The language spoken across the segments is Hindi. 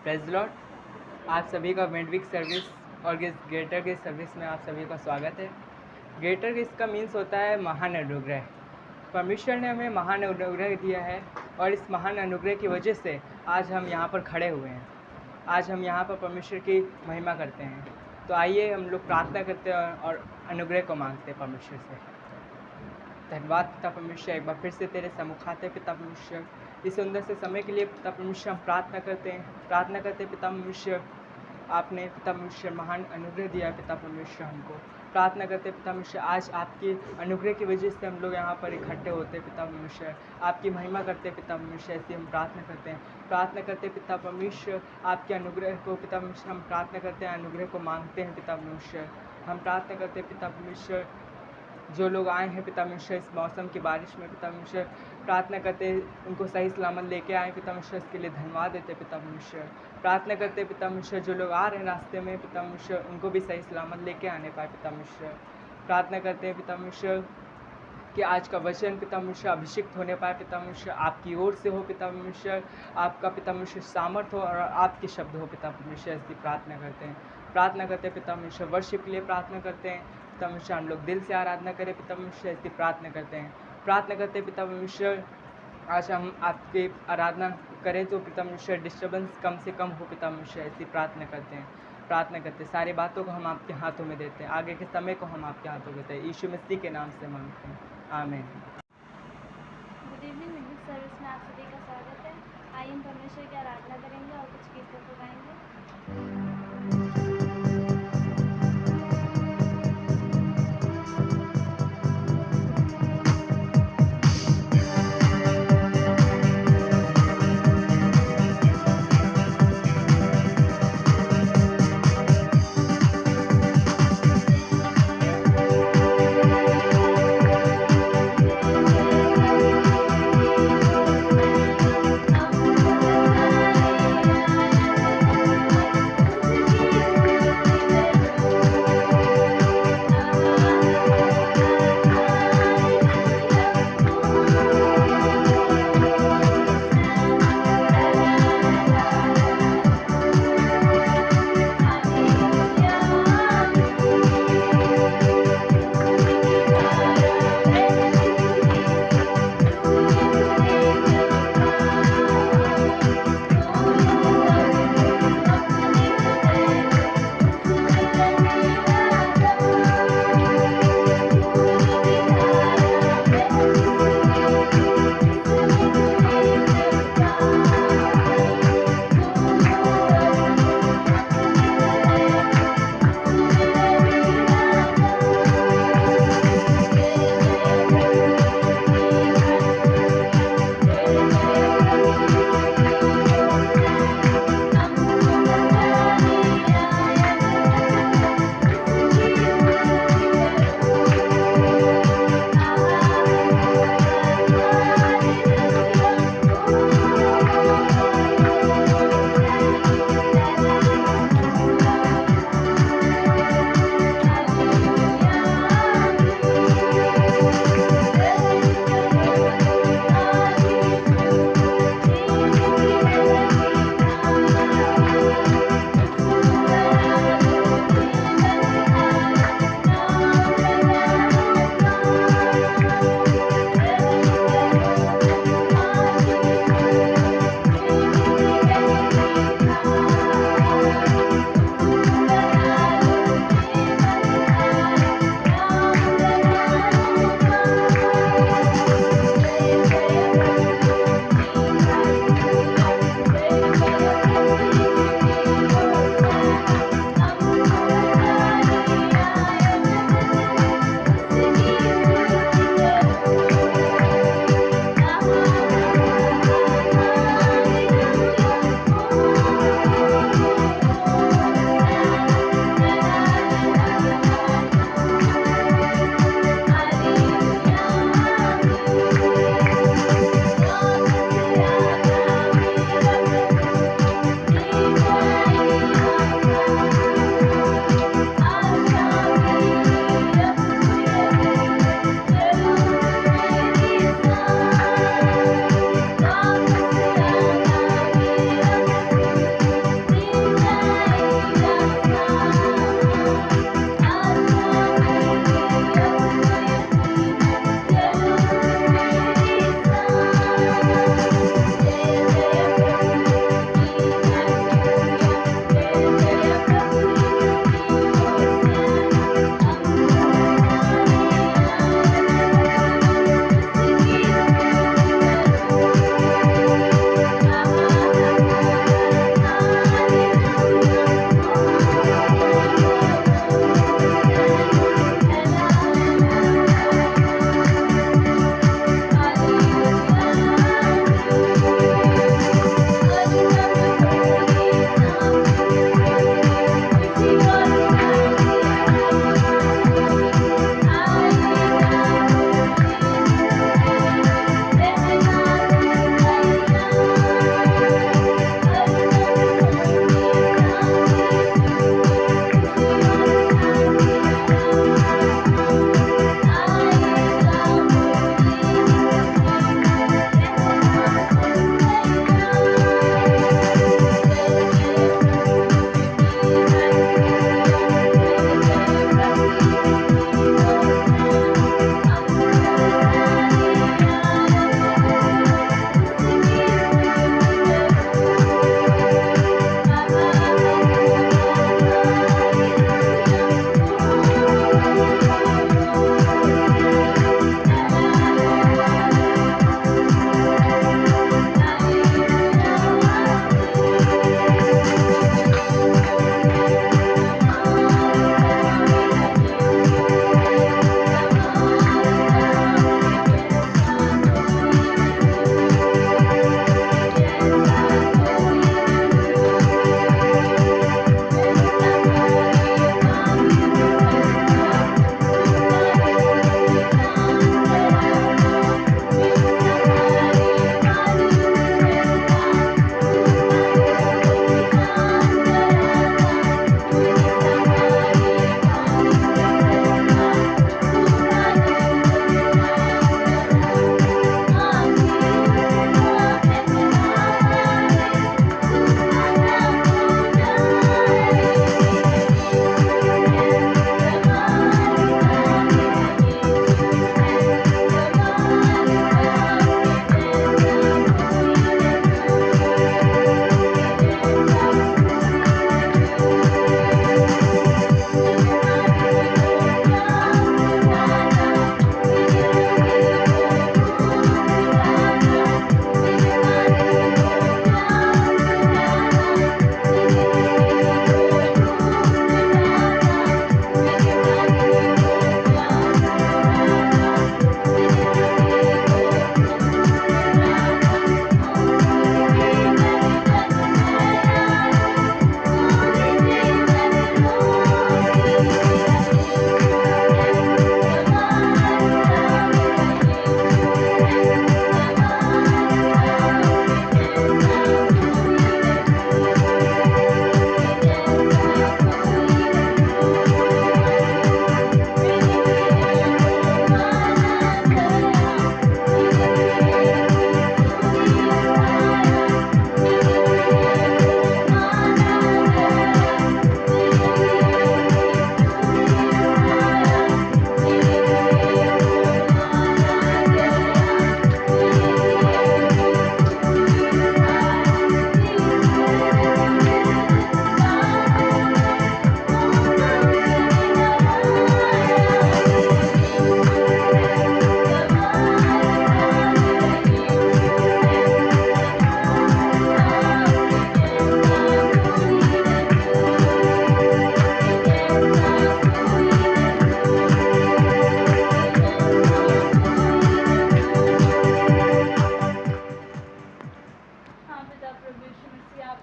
Praise Lord. आप सभी का मिडवीक सर्विस और ग्रेटर ग्रेस सर्विस में आप सभी का स्वागत है। ग्रेटर ग्रेस का मीन्स होता है महान अनुग्रह। परमेश्वर ने हमें महान अनुग्रह दिया है और इस महान अनुग्रह की वजह से आज हम यहाँ पर खड़े हुए हैं। आज हम यहाँ पर परमेश्वर की महिमा करते हैं। तो आइए हम लोग प्रार्थना करते हैं और अनुग्रह को मांगते हैं परमेश्वर से। धन्यवाद पिता परमेश्वर, एक बार फिर से तेरे सम्मुख आते हैं पिता परमेश्वर। इस सुंदर से समय के लिए पिता परमेश्वर हम प्रार्थना करते हैं पिता परमेश्वर। आपने पिता परमेश्वर महान अनुग्रह दिया है पिता परमेश्वर हमको। प्रार्थना करते हैं पिता परमेश्वर, आज आपके अनुग्रह की वजह से हम लोग यहाँ पर इकट्ठे होते हैं पिता परमेश्वर। आपकी महिमा करते हैं पिता परमेश्वर, ऐसी हम प्रार्थना करते हैं पिता परमेश्वर। आपके अनुग्रह को पिता परमेश्वर हम प्रार्थना करते हैं, अनुग्रह को मांगते हैं पिता परमेश्वर। हम प्रार्थना करते हैं पिता परमेश्वर, जो लोग आए हैं पिता परमेश्वर इस मौसम की बारिश में पिता परमेश्वर, प्रार्थना करते हैं उनको सही सलामत लेके आए पिता परमेश्वर, इसके लिए धन्यवाद देते पिता परमेश्वर। प्रार्थना करते हैं पिता परमेश्वर, जो लोग आ रहे हैं रास्ते में पिता परमेश्वर, उनको भी सही सलामत लेके आने पाए पिता परमेश्वर। प्रार्थना करते हैं पिता परमेश्वर कि आज का वचन पिता परमेश्वर अभिषिक्त होने पाए पिता परमेश्वर, आपकी ओर से हो पिता परमेश्वर, आपका पिता परमेश्वर सामर्थ हो और आपके शब्द हो पिता परमेश्वर, ऐसी प्रार्थना करते हैं पिता परमेश्वर। वर्शिप के लिए प्रार्थना करते हैं पिता परमेश्वर, हम लोग दिल से आराधना करें पिता परमेश्वर, ऐसी प्रार्थना करते हैं पिता परमेश्वर। आज हम आपकी आराधना करें तो पिता परमेश्वर डिस्टर्बेंस कम से कम हो पिता परमेश्वर, ऐसी प्रार्थना करते हैं। सारी बातों को हम आपके हाथों में देते हैं, आगे के समय को हम आपके हाथों में देते हैं, यीशु मसीह के नाम से मांगते हैं, आमीन। गुड इवनिंग, मिडवीक सर्विस में आप सभी का स्वागत है। आइए हम परमेश्वर की आराधना करेंगे और कुछ गीतों को गाएंगे।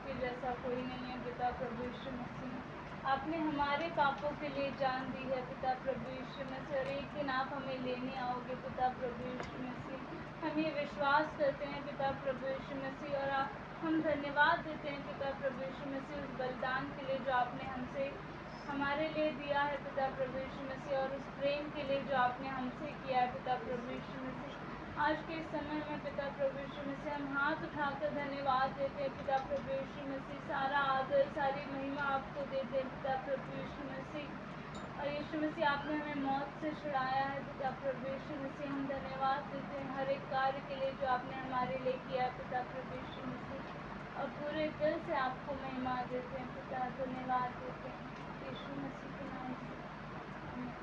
आपके जैसा कोई नहीं है पिता प्रभु यीशु मसीह। आपने हमारे पापों के लिए जान दी है पिता प्रभु यीशु मसीह, और एक दिन आप हमें लेने आओगे पिता प्रभु यीशु मसीह। हम ये विश्वास करते हैं पिता प्रभु यीशु मसीह, और हम धन्यवाद देते हैं पिता प्रभु यीशु मसीह उस बलिदान के लिए जो आपने हमसे हमारे लिए दिया है पिता प्रभु यीशु मसीह, और उस प्रेम के लिए जो आपने हमसे किया है पिता प्रभु यीशु मसीह। आज के इस समय में पिता प्रभु यीशु मसीह हम हाथ उठाकर धन्यवाद देते हैं पिता प्रभु यीशु मसीह। सारा आदर सारी महिमा आपको देते हैं पिता प्रभु यीशु मसीह। और यीशु मसीह आपने हमें मौत से छुड़ाया है पिता प्रभु यीशु मसीह। हम धन्यवाद देते हैं हर एक कार्य के लिए जो आपने हमारे लिए किया है पिता प्रभु यीशु मसीह, और पूरे दिल से आपको महिमा देते हैं पिता, धन्यवाद देते हैं यीशु मसीह के नाम से, आमीन।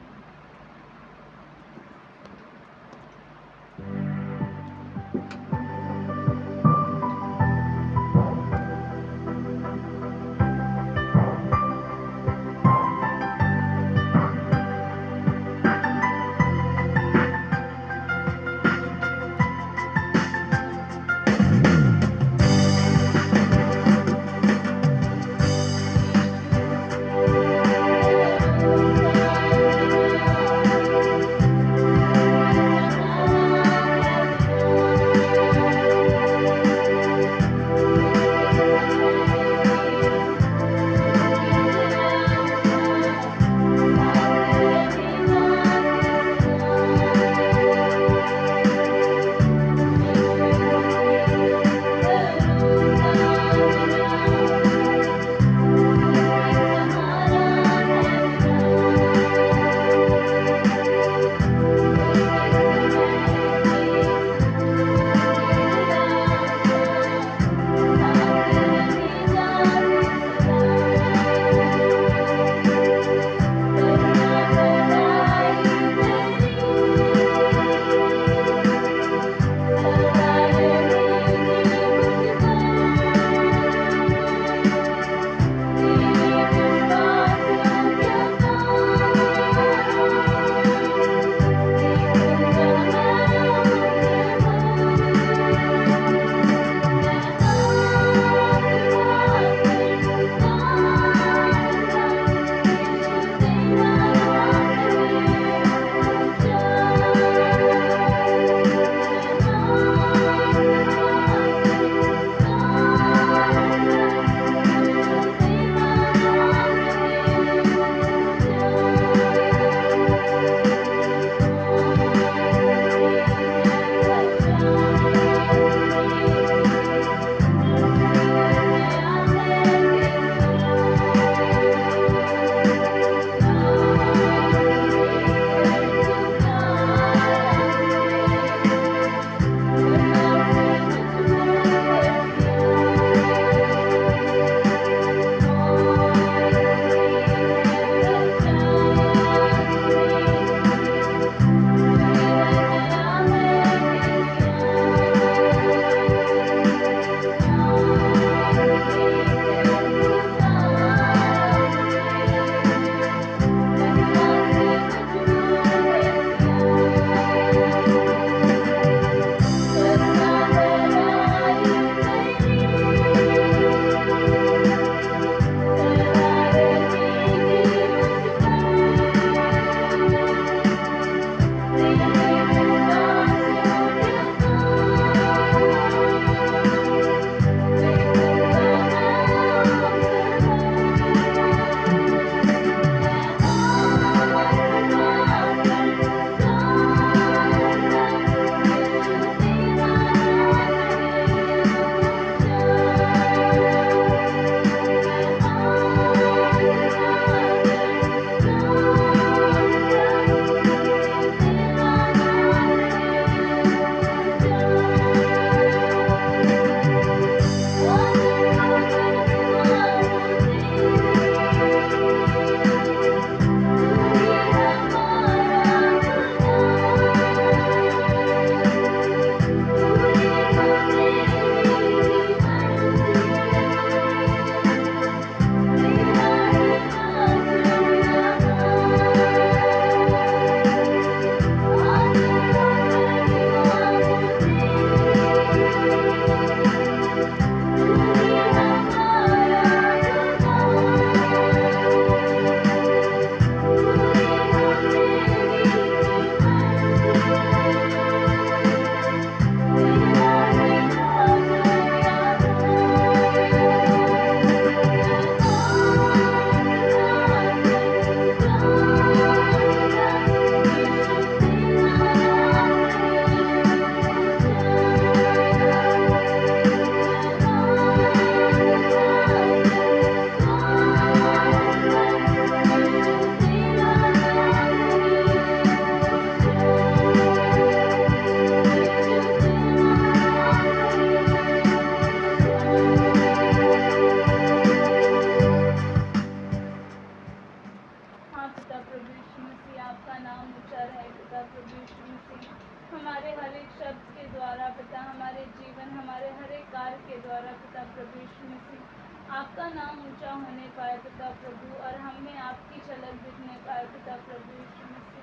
आपका नाम ऊंचा होने पाए पिता प्रभु, और हम में आपकी झलक दिखने पाए पिता प्रभु यीशु मसीह।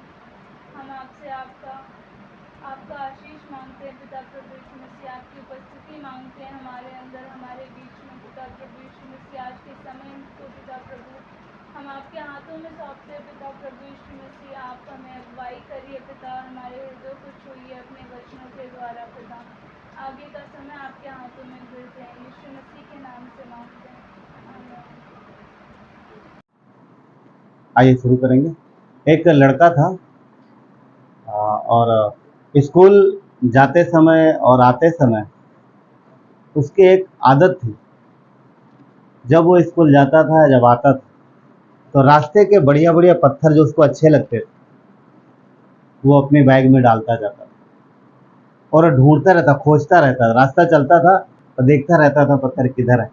हम आपसे आपका आशीष मांगते हैं पिता प्रभु यीशु मसीह, आपकी उपस्थिति मांगते हैं हमारे अंदर, हमारे बीच में पिता प्रभु यीशु मसीह। आज के समय को पिता प्रभु हम आपके हाथों में सौंपते हैं पिता प्रभु यीशु मसीह। आप हमें अगुवाई करिए पिता, हमारे हृदय को छूइए अपने वचनों के द्वारा पिता। आगे का समय आपके हाथों में देते हैं, यीशु मसीह के नाम से मांगते हैं, आमीन। आइए शुरू करेंगे। एक लड़का था और स्कूल जाते समय और आते समय उसकी एक आदत थी। जब वो स्कूल जाता था, जब आता था, तो रास्ते के बढ़िया बढ़िया पत्थर जो उसको अच्छे लगते थे वो अपने बैग में डालता जाता था और ढूंढता रहता, खोजता रहता। रास्ता चलता था तो देखता रहता था पत्थर किधर है,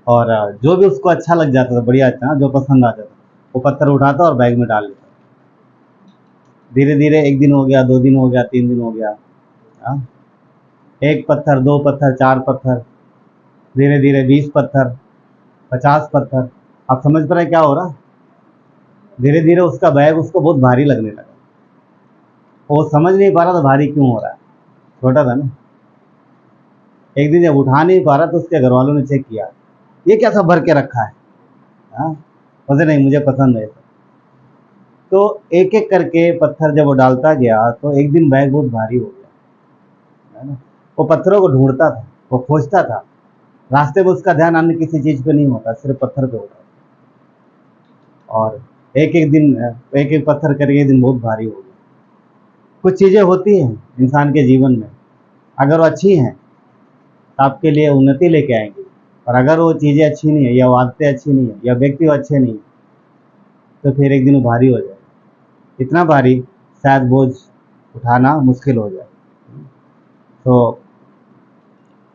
और जो भी उसको अच्छा लग जाता था, बढ़िया अच्छा जो पसंद आता था, वो पत्थर उठाता और बैग में डाल लेता। धीरे धीरे 1 दिन हो गया, 2 दिन हो गया, 3 दिन हो गया, 1 पत्थर, 2 पत्थर, 4 पत्थर, धीरे धीरे 20 पत्थर, 50 पत्थर। आप समझ पा रहे क्या हो रहा? धीरे धीरे उसका बैग उसको बहुत भारी लगने लगा। वो समझ नहीं पा रहा था भारी क्यों हो रहा है, छोटा था ना। एक दिन जब उठा नहीं पा रहा तो उसके घर वालों ने चेक किया, ये क्या सब भर के रखा है? बोले नहीं, मुझे पसंद है। तो एक एक करके पत्थर जब वो डालता गया तो एक दिन बैग बहुत भारी हो गया, है ना। वो पत्थरों को ढूंढता था, वो खोजता था। रास्ते में उसका ध्यान अन्य किसी चीज पे नहीं होता, सिर्फ पत्थर पे होता। और एक एक पत्थर करके एक दिन बहुत भारी हो गया। कुछ चीजें होती हैं इंसान के जीवन में, अगर वो अच्छी हैं तो आपके लिए उन्नति लेके आएंगी, और अगर वो चीजें अच्छी नहीं है, या वो आदतें अच्छी नहीं है, या व्यक्ति अच्छे नहीं है, तो फिर एक दिन वो भारी हो जाए। इतना भारी शायद बोझ उठाना मुश्किल हो जाए। तो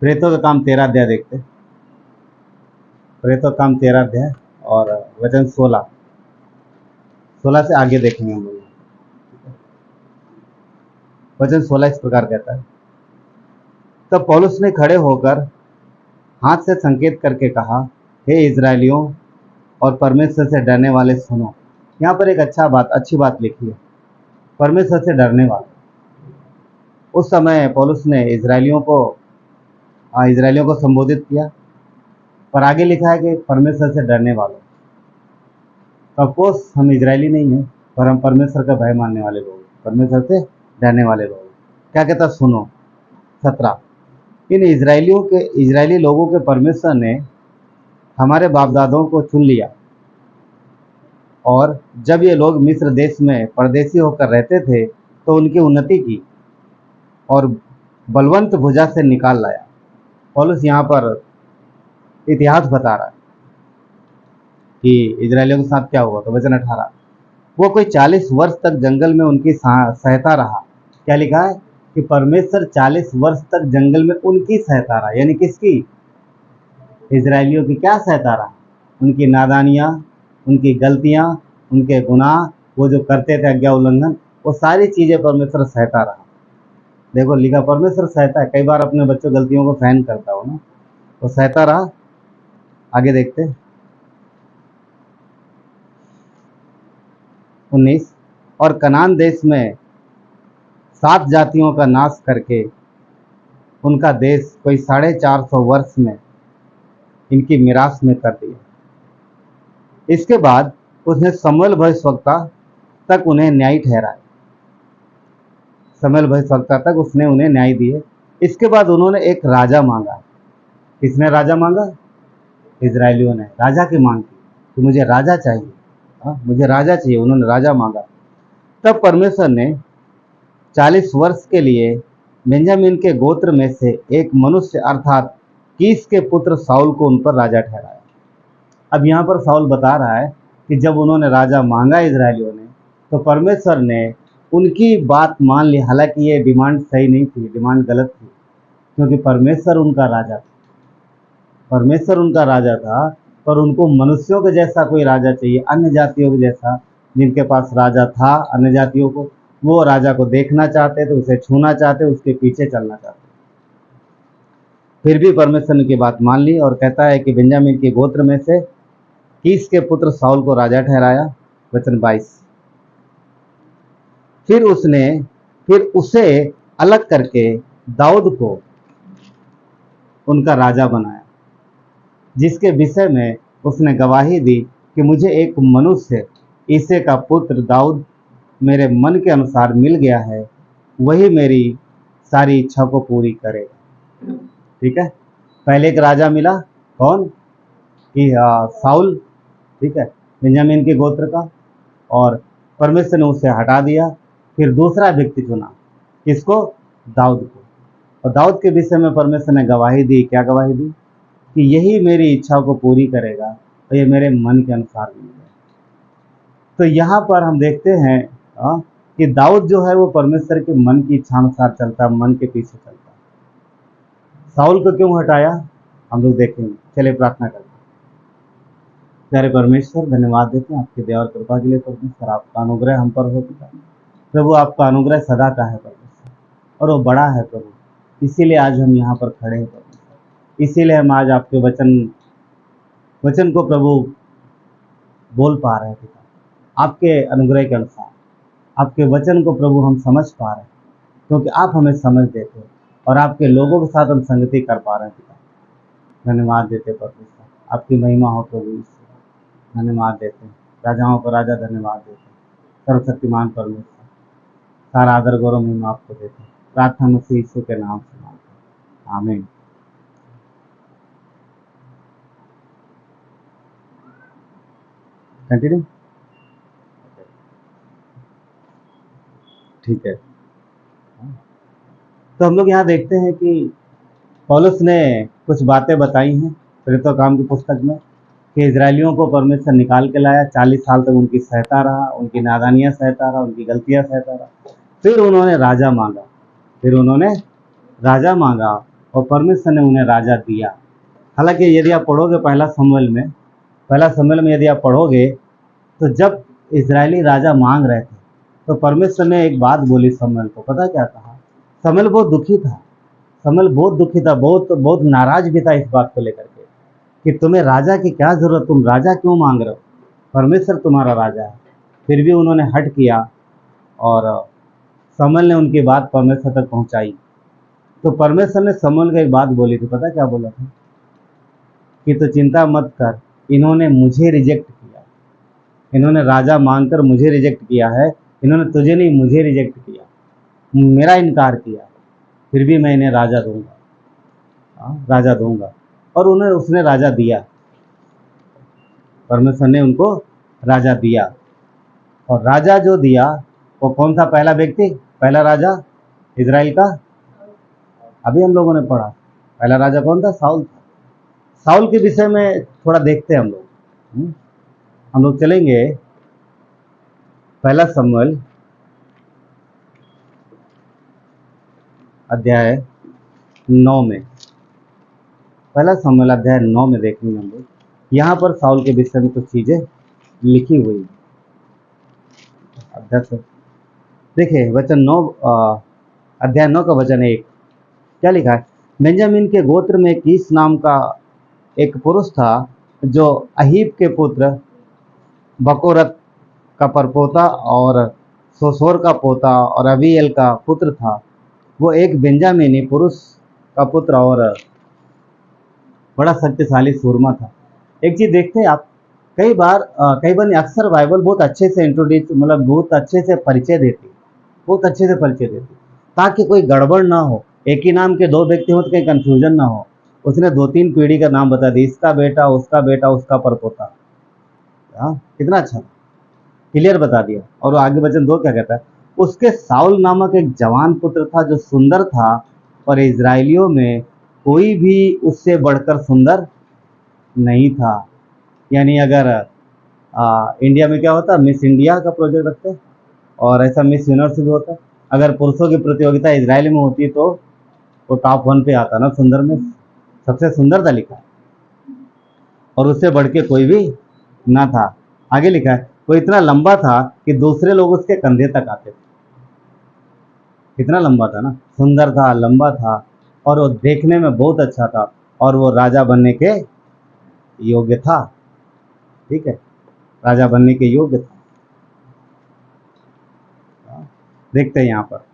प्रेतों का काम 13 अध्याय देखते। प्रेतों का काम 13 अध्याय और वचन 16 से आगे देखेंगे हम लोग। वचन 16 इस प्रकार कहता है, तब पौलुस ने खड़े होकर हाथ से संकेत करके कहा, हे इजराइलियों और परमेश्वर से डरने वाले सुनो। यहाँ पर एक अच्छी बात लिखी है, परमेश्वर से डरने वाले। उस समय पौलुस ने इजराइलियों को संबोधित किया, पर आगे लिखा है कि परमेश्वर से डरने वालों। ऑफकोर्स हम इजरायली नहीं हैं, पर हम परमेश्वर का भय मानने वाले लोग, परमेश्वर से डरने वाले लोग। क्या कहता सुनो 17, इन इजरायली लोगों के परमेश्वर ने हमारे बाप दादों को चुन लिया, और जब ये लोग मिस्र देश में परदेसी होकर रहते थे तो उनकी उन्नति की और बलवंत भुजा से निकाल लाया। पौलुस यहाँ पर इतिहास बता रहा है कि इजरायलियों के साथ क्या हुआ। तो वचन 18, वो कोई 40 वर्ष तक जंगल में उनकी सहायता रहा। क्या लिखा है कि परमेश्वर 40 वर्ष तक जंगल में उनकी सहायता रहा, यानी किसकी? इजरायलियों की क्या सहायता रहा? उनकी नादानियाँ, उनकी गलतियाँ, उनके गुनाह, वो जो करते थे आज्ञा उल्लंघन, वो सारी चीज़ें परमेश्वर सहायता रहा। देखो लिखा परमेश्वर सहायता है। कई बार अपने बच्चों गलतियों को सहन करता हो ना, वो सहायता रहा। आगे देखते 19, और कनान देश में 7 जातियों का नाश करके उनका देश कोई 450 वर्ष में इनकी मिरास में कर दिया। इसके बाद उसने शमूएल भविष्यवक्ता तक उन्हें न्यायी ठहराया। शमूएल भविष्यवक्ता तक उसने उन्हें न्याय दिए। इसके बाद उन्होंने एक राजा मांगा। किसने राजा मांगा? इजरायलियों ने राजा की मांग की कि मुझे राजा चाहिए, मुझे राजा चाहिए। उन्होंने राजा मांगा। तब परमेश्वर ने 40 वर्ष के लिए बेंजामिन के गोत्र में से एक मनुष्य अर्थात कीश के पुत्र शाऊल को उन पर राजा ठहराया। अब यहाँ पर शाऊल बता रहा है कि जब उन्होंने राजा मांगा इजरायलियों ने, तो परमेश्वर ने उनकी बात मान ली। हालांकि ये डिमांड सही नहीं थी, डिमांड गलत थी, क्योंकि परमेश्वर उनका राजा था। परमेश्वर उनका राजा था, पर उनको मनुष्यों के जैसा कोई राजा चाहिए, अन्य जातियों के जैसा। जिनके पास राजा था अन्य जातियों को, वो राजा को देखना चाहते थे, उसे छूना चाहते, उसके पीछे चलना चाहते। फिर भी परमेश्वर ने की बात मान ली और कहता है कि बेंजामिन के गोत्र में से कीस के पुत्र साउल को राजा ठहराया। वचन 22। फिर उसे अलग करके दाऊद को उनका राजा बनाया, जिसके विषय में उसने गवाही दी कि मुझे एक मनुष्य ईसे का पुत्र दाऊद मेरे मन के अनुसार मिल गया है, वही मेरी सारी इच्छा को पूरी करेगा। ठीक है, पहले एक राजा मिला, कौन कि साउल, ठीक है, बेंजामिन के गोत्र का, और परमेश्वर ने उसे हटा दिया। फिर दूसरा व्यक्ति चुना, किसको? दाऊद को। और दाऊद के विषय में परमेश्वर ने गवाही दी, क्या गवाही दी? कि यही मेरी इच्छा को पूरी करेगा और ये मेरे मन के अनुसार मिलेगा। तो यहाँ पर हम देखते हैं कि दाऊद जो है वो परमेश्वर के मन की इच्छा अनुसार चलता है, मन के पीछे चलता है। साउल को क्यों हटाया हम लोग देखेंगे। चलिए प्रार्थना करते हैं। प्यारे परमेश्वर, धन्यवाद देते हैं आपके दया और कृपा के लिए परमेश्वर। आपका अनुग्रह हम पर हो चुका है प्रभु, आपका अनुग्रह सदा का है परमेश्वर, और वो बड़ा है प्रभु। इसीलिए आज हम यहाँ पर खड़े हैं परमेश्वर, इसीलिए हम आज आपके वचन को प्रभु बोल पा रहे हैं पिता, आपके अनुग्रह के अनुसार आपके वचन को प्रभु हम समझ पा रहे हैं, क्योंकि आप हमें समझ देते हैं और आपके लोगों के साथ हम संगति कर पा रहे हैं पिता। धन्यवाद देते परमेश्वर, आपकी महिमा हो प्रभु ईश्वर। धन्यवाद देते हैं, राजाओं को राजा धन्यवाद देते हैं, सर्वशक्तिमान परमेश्वर, सारा आदर गौरव महिमा आपको देते हैं। प्रार्थना मसीह यीशु के नाम से मांगते हैं, आमीन। कंटिन्यू, ठीक है। तो हम लोग यहाँ देखते हैं कि पौलुस ने कुछ बातें बताई हैं प्रेरितों काम की पुस्तक में कि इजरायलियों को परमेश्वर निकाल के लाया, 40 साल तक उनकी सहता रहा, उनकी नादानियाँ सहता रहा, उनकी गलतियाँ सहता रहा। फिर उन्होंने राजा मांगा और परमेश्वर ने उन्हें राजा दिया। हालांकि यदि आप पढ़ोगे पहला शमूएल में यदि आप पढ़ोगे तो जब इजरायली राजा मांग रहे थे तो परमेश्वर ने एक बात बोली शमूएल को, पता क्या कहा? शमूएल बहुत दुखी था, बहुत नाराज भी था इस बात को लेकर के कि तुम्हें राजा की क्या जरूरत, तुम राजा क्यों मांग रहे हो, परमेश्वर तुम्हारा राजा है। फिर भी उन्होंने हट किया और शमूएल ने उनकी बात परमेश्वर तक पहुंचाई। तो परमेश्वर ने शमूएल को एक बात बोली थी, पता क्या बोला था? कि तो चिंता मत कर, इन्होंने मुझे रिजेक्ट किया, इन्होंने राजा मांगकर मुझे रिजेक्ट किया है, इन्होंने तुझे नहीं मुझे रिजेक्ट किया, मेरा इनकार किया, फिर भी मैं इन्हें राजा दूंगा। और उसने राजा दिया, परमेश्वर ने उनको राजा दिया। और राजा जो दिया वो कौन था? पहला व्यक्ति, पहला राजा इजराइल का, अभी हम लोगों ने पढ़ा, पहला राजा कौन था? साउल था। साउल के विषय में थोड़ा देखते हैं हम लोग चलेंगे पहला शमूएल अध्याय 9 में, पहला शमूएल अध्याय 9 में देखेंगे हम लोग। यहाँ पर साउल के विषय में कुछ चीजें लिखी हुई है। देखिए वचन 9, अध्याय 9 का वचन 1, क्या लिखा है? बेंजामिन के गोत्र में कीस नाम का एक पुरुष था जो अहीब के पुत्र बकोरत का परपोता और सोसोर का पोता और अबीएल का पुत्र था। वो एक बेंजामिनी पुरुष का पुत्र और बड़ा शक्तिशाली सूरमा था। एक चीज देखते हैं आप, कई बार अक्सर बाइबल बहुत अच्छे से इंट्रोड्यूस, मतलब बहुत अच्छे से परिचय देती ताकि कोई गड़बड़ ना हो। एक ही नाम के दो व्यक्ति हो तो कहीं कंफ्यूजन ना हो। उसने 2-3 पीढ़ी का नाम बता दी, इसका बेटा, उसका परपोता। कितना अच्छा, क्लियर बता दिया। और वो आगे वचन 2 क्या कहता है? उसके साउल नामक एक जवान पुत्र था जो सुंदर था और इजराइलियों में कोई भी उससे बढ़कर सुंदर नहीं था। यानी अगर इंडिया में क्या होता, मिस इंडिया का प्रोजेक्ट रखते हैं और ऐसा मिस यूनिवर्स भी होता है। अगर पुरुषों की प्रतियोगिता इजराइल में होती तो वो टॉप 1 पे आता ना, सुंदर में सबसे सुंदर था लिखा है, और उससे बढ़ के कोई भी ना था। आगे लिखा है वो इतना लंबा था कि दूसरे लोग उसके कंधे तक आते थे। कितना लंबा था ना, सुंदर था, लंबा था, और वो देखने में बहुत अच्छा था और वो राजा बनने के योग्य था। ठीक है, राजा बनने के योग्य था। देखते हैं यहाँ पर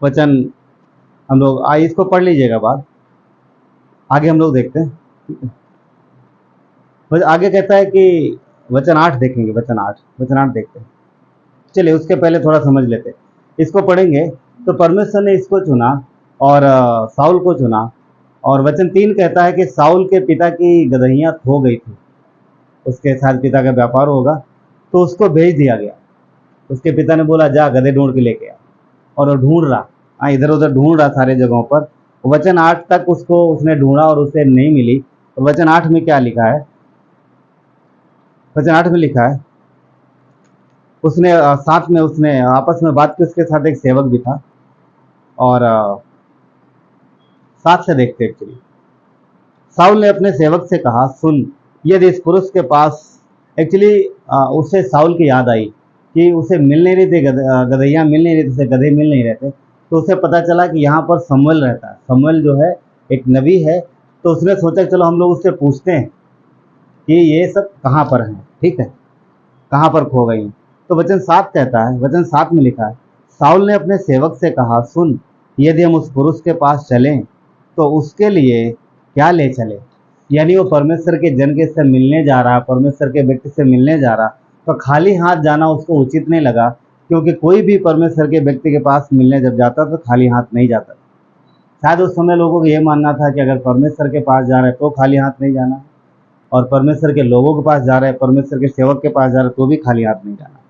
वचन, हम लोग इसको पढ़ लीजिएगा बाद, आगे हम लोग देखते हैं। ठीक है, आगे कहता है कि वचन 8 देखेंगे, वचन 8 देखते हैं। चलिए उसके पहले थोड़ा समझ लेते हैं, इसको पढ़ेंगे। तो परमेश्वर ने इसको चुना और साउल को चुना, और वचन 3 कहता है कि साउल के पिता की गदहियाँ खो गई थी, उसके साथ पिता का व्यापार होगा, तो उसको भेज दिया गया। उसके पिता ने बोला जा गधे ढूंढ के लेके आ, और वो ढूंढ रहा, इधर उधर ढूंढ रहा सारे जगहों पर। वचन 8 तक उसको उसने ढूंढा और उसे नहीं मिली। और वचन 8 में क्या लिखा है? वचन 8 में लिखा है उसने साथ में उसने आपस में बात की, उसके साथ एक सेवक भी था। और साथ से देखते एक्चुअली, साउल ने अपने सेवक से कहा सुन, यदि इस पुरुष के पास, एक्चुअली उसे साउल की याद आई कि उसे मिल नहीं रही थी, गधैया मिल नहीं रही थी, उसे गधे मिल नहीं रहे थे। तो उसे पता चला कि यहाँ पर शमूएल रहता है, शमूएल जो है एक नबी है। तो उसने सोचा चलो हम लोग उससे पूछते हैं कि ये सब कहाँ पर हैं, ठीक है, कहाँ पर खो गई। तो वचन 7 कहता है, वचन 7 में लिखा है साउल ने अपने सेवक से कहा सुन, यदि हम उस पुरुष के पास चलें तो उसके लिए क्या ले चले। यानी वो परमेश्वर के जन के से मिलने जा रहा, परमेश्वर के व्यक्ति से मिलने जा रहा, तो खाली हाथ जाना उसको उचित नहीं लगा, क्योंकि कोई भी परमेश्वर के व्यक्ति के पास मिलने जब जाता तो खाली हाथ नहीं जाता। शायद उस समय लोगों को ये मानना था कि अगर परमेश्वर के पास जा रहे हैं तो खाली हाथ नहीं जाना, और परमेश्वर के लोगों के पास जा रहे हैं, परमेश्वर के सेवक के पास जा रहे हैं तो भी खाली हाथ नहीं जाना।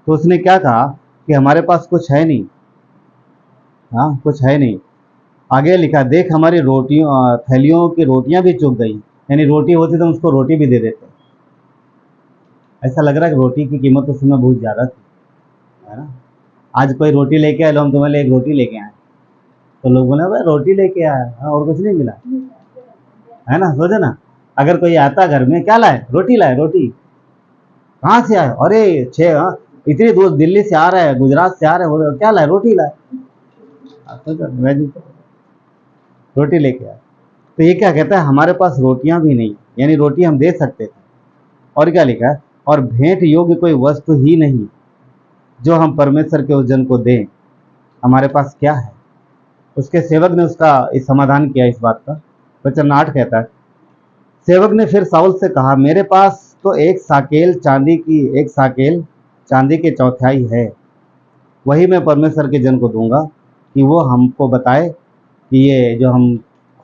तो उसने क्या कहा कि हमारे पास कुछ है नहीं, हाँ कुछ है नहीं। आगे लिखा देख हमारी रोटियों थैलियों की रोटियां भी चुक गई, यानी रोटी होती तो उसको रोटी भी दे देते। ऐसा लग रहा है कि रोटी की कीमत उस समय बहुत ज़्यादा थी, है ना। आज कोई रोटी लेके आए, लो हम तुम्हारे लिए एक रोटी लेके आए, तो लोग बोले भाई रोटी लेके आया, हाँ और कुछ नहीं मिला, है ना। सोचे ना, अगर कोई आता घर में, क्या लाए, रोटी लाए, रोटी कहाँ से आए, अरे इतनी दूर दिल्ली से आ रहा है, गुजरात से आ रहा है, क्या लाए, रोटी लाए, रोटी लेके आए। तो ये क्या कहता है, हमारे पास रोटियां भी नहीं, यानी रोटी हम दे सकते थे। और क्या लिखा है, और भेंट योग्य कोई वस्तु ही नहीं जो हम परमेश्वर के उस जन को दें, हमारे पास क्या है। उसके सेवक ने उसका इस समाधान किया इस बात का। वचन 8 कहता है सेवक ने फिर साउल से कहा मेरे पास तो एक साकेल चांदी के चौथाई है, वही मैं परमेश्वर के जन को दूंगा कि वो हमको बताए कि ये जो हम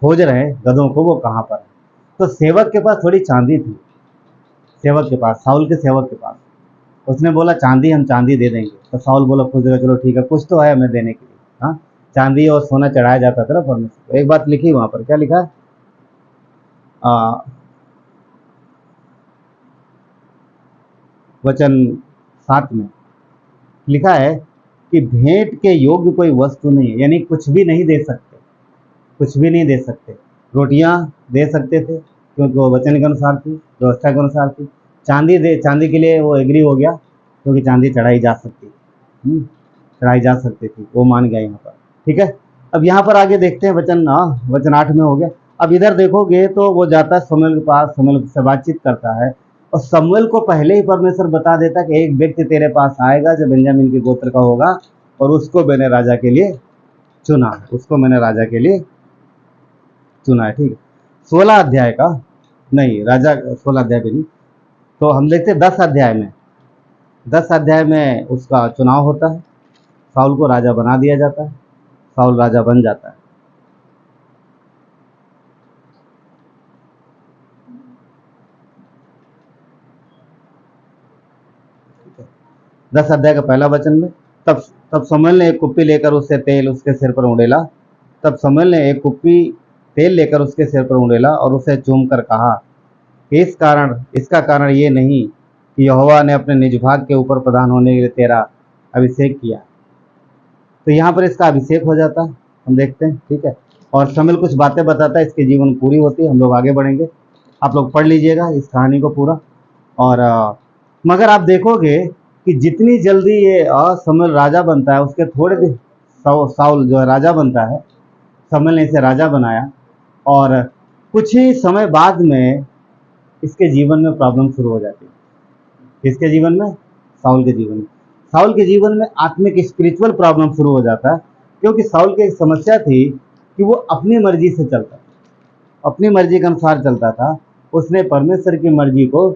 खोज रहे हैं गधों को वो कहाँ पर है। तो सेवक के पास थोड़ी चांदी थी, सेवक के पास, साउल के सेवक के पास। उसने बोला चांदी, हम चांदी दे देंगे। तो साउल बोला खुद रहा, चलो ठीक है, कुछ तो है हमें देने के लिए। हाँ, चांदी और सोना चढ़ाया जाता था ना परमेश्वर। एक बात लिखी वहाँ पर, क्या लिखा है, वचन 7 में लिखा है कि भेंट के योग्य कोई वस्तु नहीं है, यानी कुछ भी नहीं दे सकते, कुछ भी नहीं दे सकते। रोटियां दे सकते थे क्योंकि वो वचन के अनुसार थी, व्यवस्था के अनुसार थी। चांदी के लिए वो एग्री हो गया क्योंकि चांदी चढ़ाई जा सकती, चढ़ाई जा सकती थी, वो मान गया यहाँ पर। ठीक है, अब यहाँ पर आगे देखते हैं वचन 8 में हो गया। अब इधर देखोगे तो वो जाता है शमूएल के पास, शमूएल से बातचीत करता है, और शमूएल को पहले ही परमेश्वर बता देता कि एक व्यक्ति तेरे पास आएगा जो बेंजामिन के गोत्र का होगा, और उसको मैंने राजा के लिए चुना, उसको मैंने राजा के लिए चुना है। ठीक है, 16 अध्याय का नहीं, राजा 16 अध्याय भी नहीं, तो हम देखते हैं 10 अध्याय में उसका चुनाव होता है, साउल को राजा बना दिया जाता है, साउल राजा बन जाता है। 10 अध्याय का पहला वचन में तब शमूएल ने एक कुप्पी लेकर उससे तेल उसके सिर पर उड़ेला, तब शमूएल ने एक कुप्पी तेल लेकर उसके सिर पर उड़ेला और उसे चूम कर कहा कि इसका कारण ये नहीं कि यहोवा ने अपने निज भाग के ऊपर प्रधान होने के लिए तेरा अभिषेक किया। तो यहाँ पर इसका अभिषेक हो जाता है, हम देखते हैं। ठीक है, और शमूएल कुछ बातें बताता है, इसके जीवन पूरी होती है। हम लोग आगे बढ़ेंगे, आप लोग पढ़ लीजिएगा इस कहानी को पूरा। और मगर आप देखोगे कि जितनी जल्दी ये शमूएल राजा बनता है, उसके थोड़े दिन साउल जो है राजा बनता है। शमूएल ने इसे राजा बनाया और कुछ ही समय बाद में इसके जीवन में प्रॉब्लम शुरू हो जाती है। किसके जीवन में? साउल के जीवन में। साउल के जीवन में आत्मिक स्पिरिचुअल प्रॉब्लम शुरू हो जाता है, क्योंकि साउल की एक समस्या थी कि वो अपनी मर्जी से चलता था, अपनी मर्जी के अनुसार चलता था। उसने परमेश्वर की मर्जी को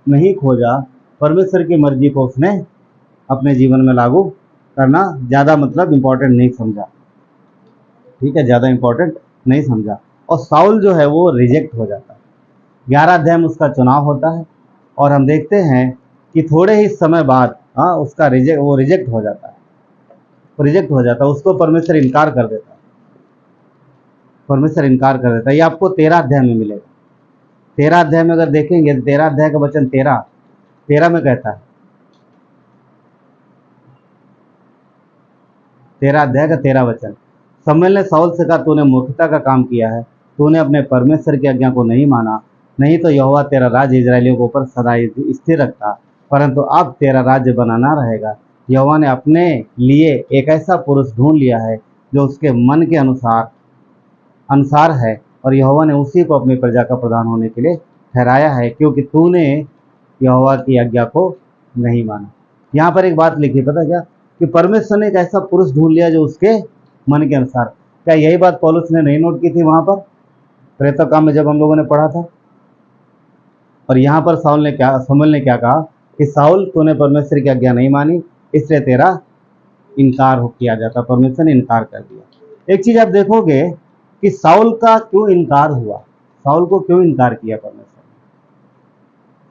नहीं खोजा, परमेश्वर की मर्जी को उसने अपने जीवन में लागू करना ज़्यादा इम्पोर्टेंट नहीं समझा। ठीक है, ज़्यादा इम्पोर्टेंट नहीं समझा और साउल जो है वो रिजेक्ट हो जाता है। 11 अध्याय में उसका चुनाव होता है और हम देखते हैं कि थोड़े ही समय बाद उसका रिजेक्ट हो जाता है। रिजेक्ट हो जाता है, उसको परमेश्वर इनकार कर देता है। परमेश्वर इनकार कर देता है। ये आपको 13 अध्याय में मिलेगा। 13 अध्याय में अगर देखेंगे तो 13 अध्याय का वचन 13 में कहता है, 13 अध्याय का 13 वचन, शमूएल ने साउल से कहा, तूने मूर्खता का काम किया है, तूने अपने परमेश्वर की आज्ञा को नहीं माना, नहीं तो यहोवा तेरा राज्य इजरायलियों के ऊपर सदा स्थिर रखता, परंतु अब तेरा राज्य बनाना रहेगा। यहोवा ने अपने लिए एक ऐसा पुरुष ढूंढ लिया है जो उसके मन के अनुसार है, और यहोवा ने उसी को अपनी प्रजा का प्रधान होने के लिए ठहराया है, क्योंकि तूने यहोवा की आज्ञा को नहीं माना। यहाँ पर एक बात लिखी, पता क्या, कि परमेश्वर ने एक ऐसा पुरुष ढूंढ लिया जो उसके मन के अनुसार। क्या यही बात पौलुस ने नहीं नोट की थी वहां पर प्रेरितों काम में जब हम लोगों ने पढ़ा था? और यहाँ पर शमूएल ने क्या कहा कि साउल, तूने परमेश्वर की आज्ञा नहीं मानी, इसलिए तेरा इनकार किया जाता। परमेश्वर ने इनकार कर दिया। एक चीज आप देखोगे कि साउल का क्यों इनकार हुआ, साउल को क्यों इनकार किया परमेश्वर ने?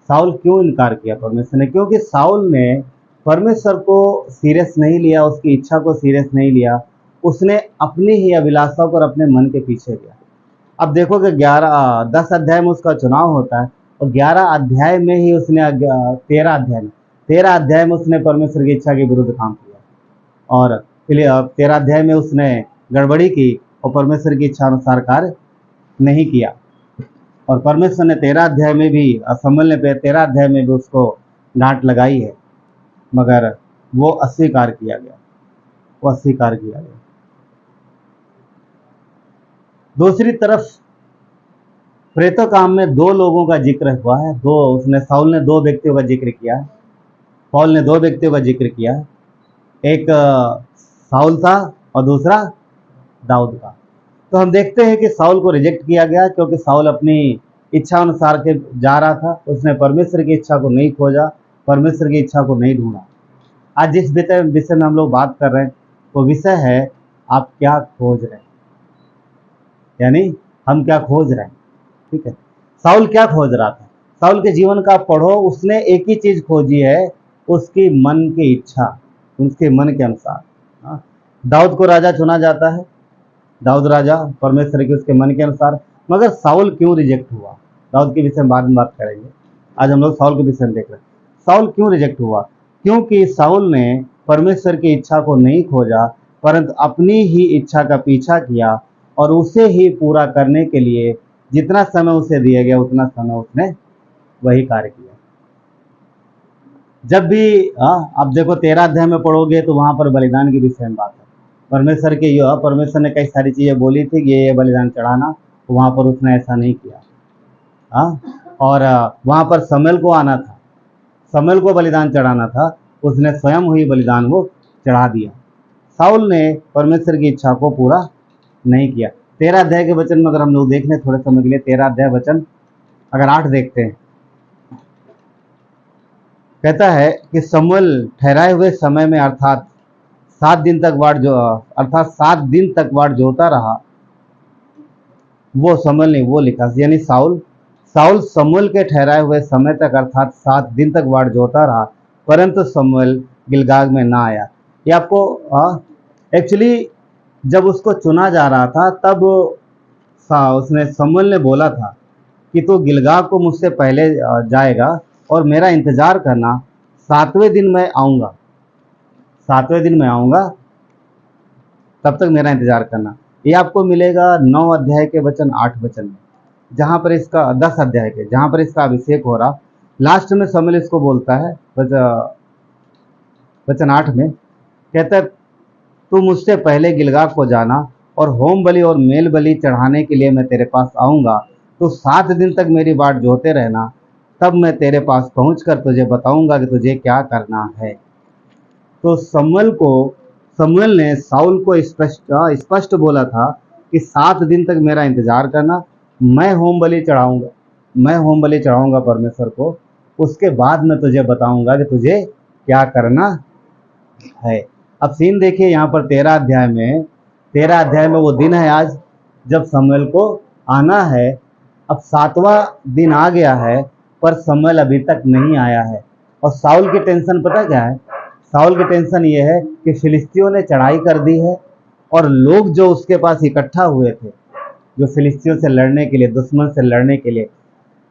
साउल क्यों इनकार किया परमेश्वर ने? क्योंकि साउल ने परमेश्वर को सीरियस नहीं लिया, उसकी इच्छा को सीरियस नहीं लिया, उसने अपनी ही अभिलाषा पर अपने मन के पीछे गया। अब देखोगे 10 अध्याय में उसका चुनाव होता है और 11 अध्याय में ही उसने 13 अध्याय में उसने परमेश्वर की इच्छा के विरुद्ध काम किया और 13 अध्याय में उसने गड़बड़ी की और परमेश्वर की इच्छा अनुसार कार्य नहीं किया। और परमेश्वर ने 13 अध्याय में भी, शमूएल ने 13 अध्याय में भी उसको डांट लगाई है, मगर वो अस्वीकार किया गया, वो अस्वीकार किया गया। दूसरी तरफ प्रेरितों काम में 2 लोगों का जिक्र हुआ है। साउल ने 2 व्यक्तियों का जिक्र किया है, पौल ने 2 व्यक्तियों का जिक्र किया है। एक साउल था और दूसरा दाऊद का। तो हम देखते हैं कि साउल को रिजेक्ट किया गया क्योंकि साउल अपनी इच्छा अनुसार के जा रहा था, उसने परमेश्वर की इच्छा को नहीं खोजा, परमेश्वर की इच्छा को नहीं ढूंढा। आज जिस विषय में हम लोग बात कर रहे हैं वो विषय है, आप क्या खोज रहे हैं, यानी हम क्या खोज रहे हैं। ठीक है, साउल क्या खोज रहा था? साउल के जीवन का पढ़ो, उसने एक ही चीज खोजी है, उसकी मन की इच्छा, उसके मन के अनुसार। दाऊद को राजा चुना जाता है, दाऊद राजा परमेश्वर के उसके मन के अनुसार। मगर साउल क्यों रिजेक्ट हुआ? दाऊद के विषय में बाद में बात करेंगे, आज हम लोग साउल के विषय में देख रहे हैं। साउल क्यों रिजेक्ट हुआ? क्योंकि साउल ने परमेश्वर की इच्छा को नहीं खोजा, परंतु अपनी ही इच्छा का पीछा किया और उसे ही पूरा करने के लिए जितना समय उसे दिया गया उतना समय उसने वही कार्य किया। जब भी अब देखो 13 अध्याय में पढ़ोगे तो वहां पर बलिदान के विषय में बात है। परमेश्वर ने कई सारी चीजें बोली थी कि ये बलिदान चढ़ाना, वहां पर उसने ऐसा नहीं किया। और वहां पर शमूएल को आना था, शमूएल को बलिदान चढ़ाना था, उसने स्वयं हुई बलिदान वो चढ़ा दिया। साउल ने परमेश्वर की इच्छा को पूरा नहीं किया। 13 अध्याय के वचन में अगर हम लोग देख लें थोड़े समय के लिए, 13 अध्याय वचन अगर 8 देखते हैं, कहता है कि शमूएल ठहराए हुए समय में अर्थात 7 दिन तक वाड़ जोता रहा। वो शमूएल ने वो लिखा, यानी साउल शमूएल के ठहराए हुए समय तक अर्थात 7 दिन तक वाड़ जोता रहा, परंतु शमूएल गिलगाल में ना आया। ये आपको एक्चुअली जब उसको चुना जा रहा था तब उसने शमूएल ने बोला था कि तू गिलगाल को मुझसे पहले जाएगा और मेरा इंतजार करना, 7वें दिन मैं आऊँगा, 7वें दिन मैं आऊँगा, तब तक मेरा इंतजार करना। ये आपको मिलेगा 9 अध्याय के वचन 8 वचन में, जहाँ पर इसका 10 अध्याय के जहाँ पर इसका अभिषेक हो रहा। लास्ट में शमूएल इसको बोलता है वचन 8 में, कहता है तू मुझसे पहले गिलगाद को जाना और होम बलि और मेल बलि चढ़ाने के लिए मैं तेरे पास आऊँगा। तो 7 दिन तक मेरी बाट जोते रहना, तब मैं तेरे पास पहुँचकर तुझे बताऊँगा कि तुझे क्या करना है। तो शमूएल ने साउल को स्पष्ट बोला था कि 7 दिन तक मेरा इंतजार करना, मैं होम बलि चढ़ाऊंगा परमेश्वर को, उसके बाद मैं तुझे बताऊंगा कि तुझे क्या करना है। अब सीन देखिए यहाँ पर 13 अध्याय में वो दिन है आज जब शमूएल को आना है। अब 7वां दिन आ गया है पर शमूएल अभी तक नहीं आया है। और साउल की टेंशन पता क्या है? साउल की टेंशन ये है कि फिलिस्तियों ने चढ़ाई कर दी है और लोग जो उसके पास इकट्ठा हुए थे, जो फिलिस्तियों से लड़ने के लिए, दुश्मन से लड़ने के लिए,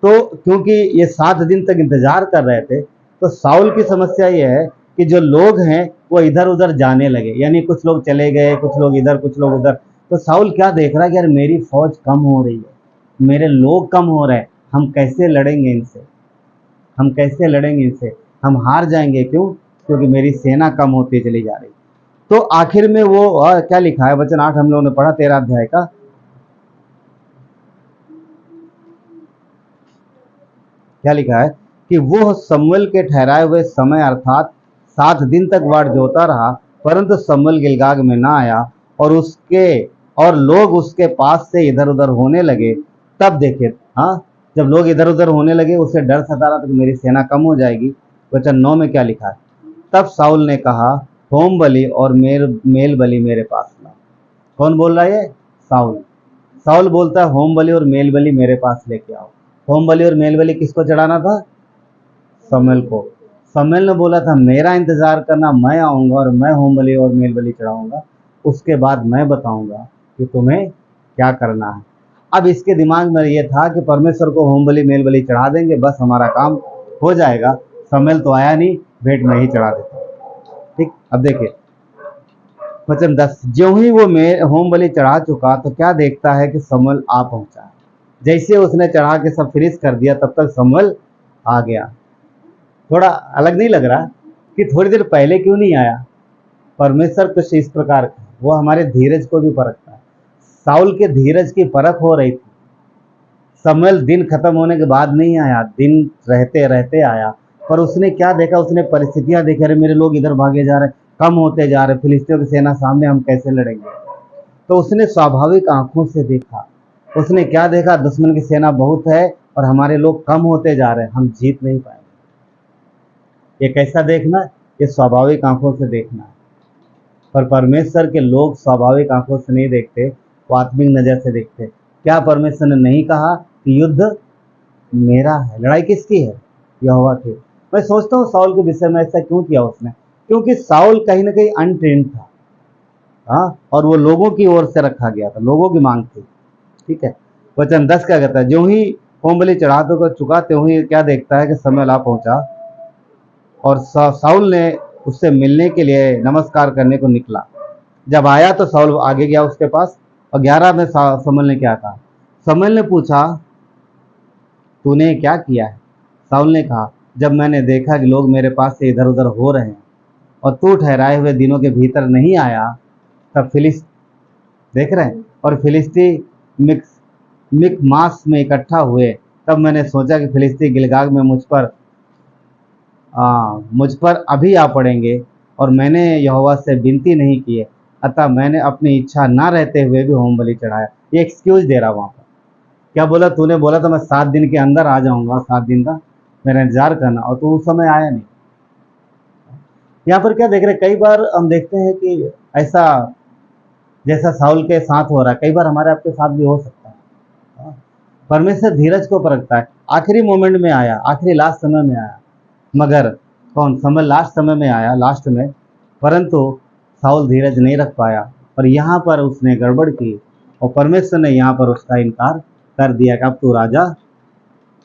तो क्योंकि ये 7 दिन तक इंतजार कर रहे थे, तो साउल की समस्या ये है कि जो लोग हैं वो इधर उधर जाने लगे, यानी कुछ लोग चले गए, कुछ लोग इधर, कुछ लोग उधर। तो साउल क्या देख रहा है कि यार मेरी फौज कम हो रही है, मेरे लोग कम हो रहे हैं, हम कैसे लड़ेंगे इनसे, हम हार जाएंगे। क्यों? क्योंकि मेरी सेना कम होती चली जा रही। तो आखिर में वो क्या लिखा है, वचन 8 हम लोगों ने पढ़ा 13 अध्याय का, क्या लिखा है कि वो शमूएल के ठहराए हुए समय अर्थात 7 दिन तक बाट जोता रहा, परंतु शमूएल गिलगाद में ना आया और लोग उसके पास से इधर उधर होने लगे। तब देखे, हाँ, जब लोग इधर उधर होने लगे उसे डर सता रहा था कि मेरी सेना कम हो जाएगी। वचन 9 में क्या लिखा है? तब साउल ने कहा, होम बलि और मेल बलि मेरे पास लाओ। कौन बोल रहा है? साउल बोलता है होम बलि और मेल बलि मेरे पास लेके आओ। होम बलि और मेल बलि किसको चढ़ाना था? शमूएल को। शमूएल ने बोला था मेरा इंतजार करना, मैं आऊँगा और मैं होम बलि और मेल बलि चढ़ाऊँगा, उसके बाद मैं बताऊँगा कि तुम्हें क्या करना है। अब इसके दिमाग में ये था कि परमेश्वर को होम बलि मेल बलि चढ़ा देंगे, बस हमारा काम हो जाएगा। शमूएल तो आया नहीं, भेंट में ही चढ़ा देता। ठीक, अब देखिए वचन 10, ज्यों ही वो होम बलि चढ़ा चुका तो क्या देखता है कि शमूएल आ पहुंचा। जैसे उसने चढ़ा के सब फिनिश कर दिया तब तक शमूएल आ गया। थोड़ा अलग नहीं लग रहा कि थोड़ी देर पहले क्यों नहीं आया? परमेश्वर कुछ इस प्रकार का, वो हमारे धीरज को भी परखता है। साउल के धीरज की परख हो रही थी। शमूएल दिन खत्म होने के बाद नहीं आया, दिन रहते रहते आया, पर उसने क्या देखा? उसने परिस्थितियां देखी, अरे मेरे लोग इधर भागे जा रहे, कम होते जा रहे, फिलिस्तियों की सेना सामने, हम कैसे लड़ेंगे? तो उसने स्वाभाविक आंखों से देखा। उसने क्या देखा? दुश्मन की सेना बहुत है और हमारे लोग कम होते जा रहे हैं, हम जीत नहीं पाएंगे। ये कैसा देखना? ये स्वाभाविक आंखों से देखना है। पर परमेश्वर के लोग स्वाभाविक आंखों से नहीं देखते, वो आत्मिक नजर से देखते। क्या परमेश्वर ने नहीं कहा कि युद्ध मेरा है, लड़ाई किसकी है? यहोवा की। मैं सोचता हूँ साउल के विषय में ऐसा क्यों किया उसने? क्योंकि साउल कहीं ना कहीं अनट्रेंड था, हाँ, और वो लोगों की ओर से रखा गया था, लोगों की मांग थी। ठीक है, वचन 10 क्या कहता है? जो ही होम बलि चढ़ा तो चुका, त्यों ही क्या देखता है कि शमूएल आ पहुंचा और साउल ने उससे मिलने के लिए नमस्कार करने को निकला। जब आया तो साउल आगे गया उसके पास, और 11 में शमूएल ने क्या कहा? शमूएल ने पूछा तूने क्या किया है? साउल ने कहा, जब मैंने देखा कि लोग मेरे पास से इधर उधर हो रहे हैं और तू ठहराए हुए दिनों के भीतर नहीं आया, तब देख रहे हैं, और फिलिस्ती मिकमास में इकट्ठा हुए, तब मैंने सोचा कि फिलिस्ती गिलगाद में मुझ पर अभी आ पड़ेंगे, और मैंने यहोवा से विनती नहीं की है, अतः मैंने अपनी इच्छा ना रहते हुए भी होम बलि चढ़ाया। ये एक्सक्यूज दे रहा वहाँ पर। क्या बोला? तूने बोला था मैं 7 दिन के अंदर आ जाऊंगा, 7 दिन का मेरा इंतजार करना, और तू उस समय आया नहीं। यहाँ पर क्या देख रहे? कई बार हम देखते हैं कि ऐसा जैसा साउल के साथ हो रहा है, कई बार हमारे आपके साथ भी हो सकता है। परमेश्वर धीरज को परखता है। आखिरी मोमेंट में आया, आखिरी लास्ट समय में आया, मगर कौन? शमूएल लास्ट समय में आया, लास्ट में, परंतु साउल धीरज नहीं रख पाया और यहाँ पर उसने गड़बड़ की, और परमेश्वर ने यहाँ पर उसका इनकार कर दिया कि अब तू राजा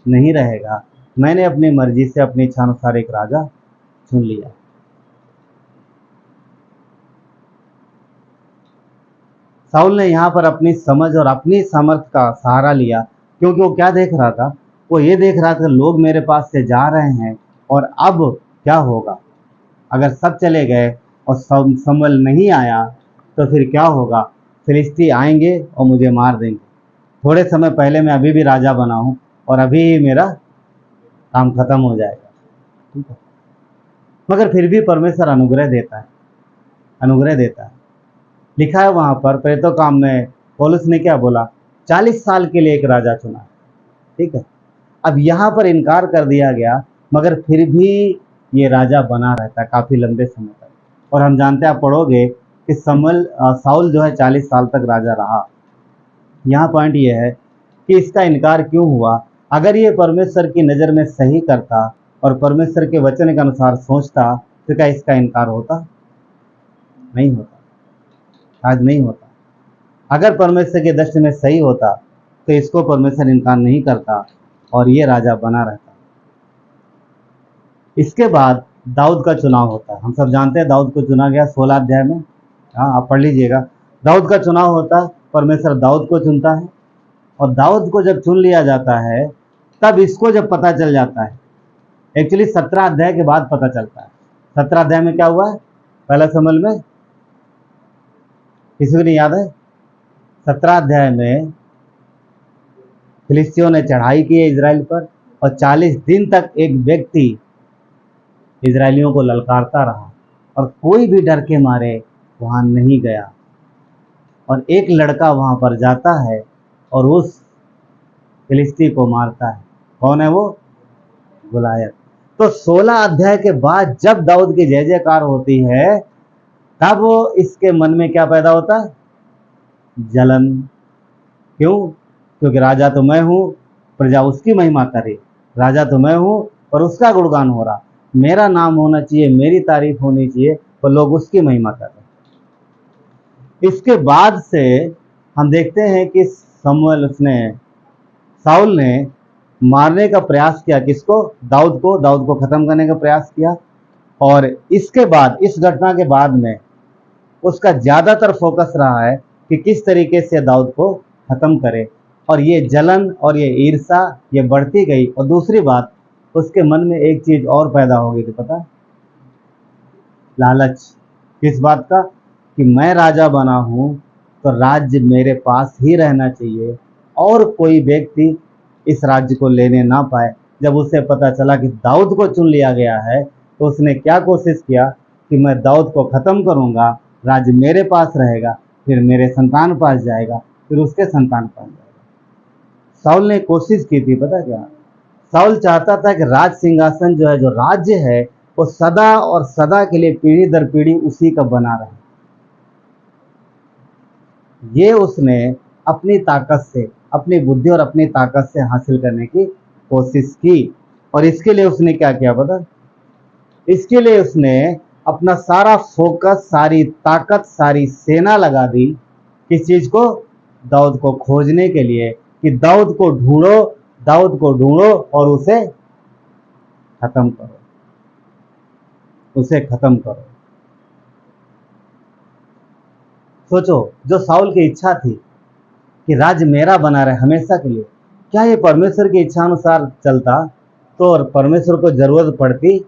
नहीं रहेगा, मैंने अपनी मर्जी से अपनी इच्छा अनुसार एक राजा चुन लिया। साउल ने यहाँ पर अपनी समझ और अपनी सामर्थ्य का सहारा लिया, क्योंकि वो क्या देख रहा था? वो ये देख रहा था लोग मेरे पास से जा रहे हैं और अब क्या होगा? अगर सब चले गए और शमूएल नहीं आया तो फिर क्या होगा, फिलिस्ती आएंगे और मुझे मार देंगे। थोड़े समय पहले मैं अभी भी राजा बना हूँ और अभी मेरा काम खत्म हो जाएगा, ठीक है। मगर फिर भी परमेश्वर अनुग्रह देता है, अनुग्रह देता है। लिखा है वहाँ पर प्रेरितों काम में पौलुस ने क्या बोला, 40 साल के लिए एक राजा चुना, ठीक है। अब यहाँ पर इनकार कर दिया गया, मगर फिर भी ये राजा बना रहता है काफ़ी लंबे समय तक। और हम जानते हैं, आप पढ़ोगे कि साउल जो है 40 साल तक राजा रहा। यहाँ पॉइंट ये है कि इसका इनकार क्यों हुआ। अगर ये परमेश्वर की नज़र में सही करता और परमेश्वर के वचन के अनुसार सोचता तो क्या इसका इनकार होता? नहीं होता, आज नहीं होता। अगर परमेश्वर के दृष्टि में सही होता तो इसको परमेश्वर इनकार नहीं करता और ये राजा बना रहता। इसके बाद दाऊद का चुनाव होता है। हम सब जानते हैं दाऊद को चुना गया 16 अध्याय में, हाँ आप पढ़ लीजिएगा। दाऊद का चुनाव होता है, परमेश्वर दाऊद को चुनता है और दाऊद को जब चुन लिया जाता है तब इसको जब पता चल जाता है, एक्चुअली 17 अध्याय के बाद पता चलता है। 17 अध्याय में क्या हुआ है पहला शमूएल में, किसी को नहीं याद है? 17 अध्याय में फिलिस्तियों ने चढ़ाई की है इजराइल पर और 40 दिन तक एक व्यक्ति इजरायलियों को ललकारता रहा और कोई भी डर के मारे वहां नहीं गया। और एक लड़का वहां पर जाता है और उस फिलिस्ती को मारता है। कौन है वो? गुलायत। तो 16 अध्याय के बाद जब दाऊद की जय जयकार होती है तब वो इसके मन में क्या पैदा होता है? जलन। क्यों? क्योंकि राजा तो मैं हूं, प्रजा उसकी महिमा करे। राजा तो मैं हूं और उसका गुणगान हो रहा, मेरा नाम होना चाहिए, मेरी तारीफ होनी चाहिए, तो लोग उसकी महिमा कर रहे। इसके बाद से हम देखते हैं कि साउल ने मारने का प्रयास किया। किसको? दाऊद को। दाऊद को खत्म करने का प्रयास किया। और इसके बाद, इस घटना के बाद में उसका ज्यादातर फोकस रहा है कि किस तरीके से दाऊद को खत्म करे। और ये जलन और ये ईर्षा ये बढ़ती गई। और दूसरी बात, उसके मन में एक चीज और पैदा हो गई थी, पता? लालच। किस बात का? कि मैं राजा बना हूं तो राज्य मेरे पास ही रहना चाहिए और कोई व्यक्ति इस राज्य को लेने ना पाए। जब उसे पता चला कि दाऊद को चुन लिया गया है तो उसने क्या कोशिश किया कि मैं दाऊद को खत्म करूंगा, राज्य मेरे पास रहेगा, फिर मेरे संतान पास जाएगा, फिर उसके संतान पास जाएगा। साउल ने कोशिश की थी, पता क्या? साउल चाहता था कि राज सिंहासन जो है, जो राज्य है, वो सदा और सदा के लिए पीढ़ी दर पीढ़ी उसी का बना रहे। ये उसने अपनी ताकत से, अपनी बुद्धि और अपनी ताकत से हासिल करने की कोशिश की। और इसके लिए उसने क्या किया पता? इसके लिए उसने अपना सारा फोकस, सारी ताकत, सारी सेना लगा दी किस चीज को? दाऊद को खोजने के लिए, कि दाऊद को ढूंढो, दाऊद को ढूंढो और उसे खत्म करो, उसे खत्म करो। सोचो, जो साउल की इच्छा थी कि राज्य मेरा बना रहे हमेशा के लिए, क्या ये परमेश्वर की इच्छा अनुसार चलता तो और परमेश्वर को जरूरत पड़ती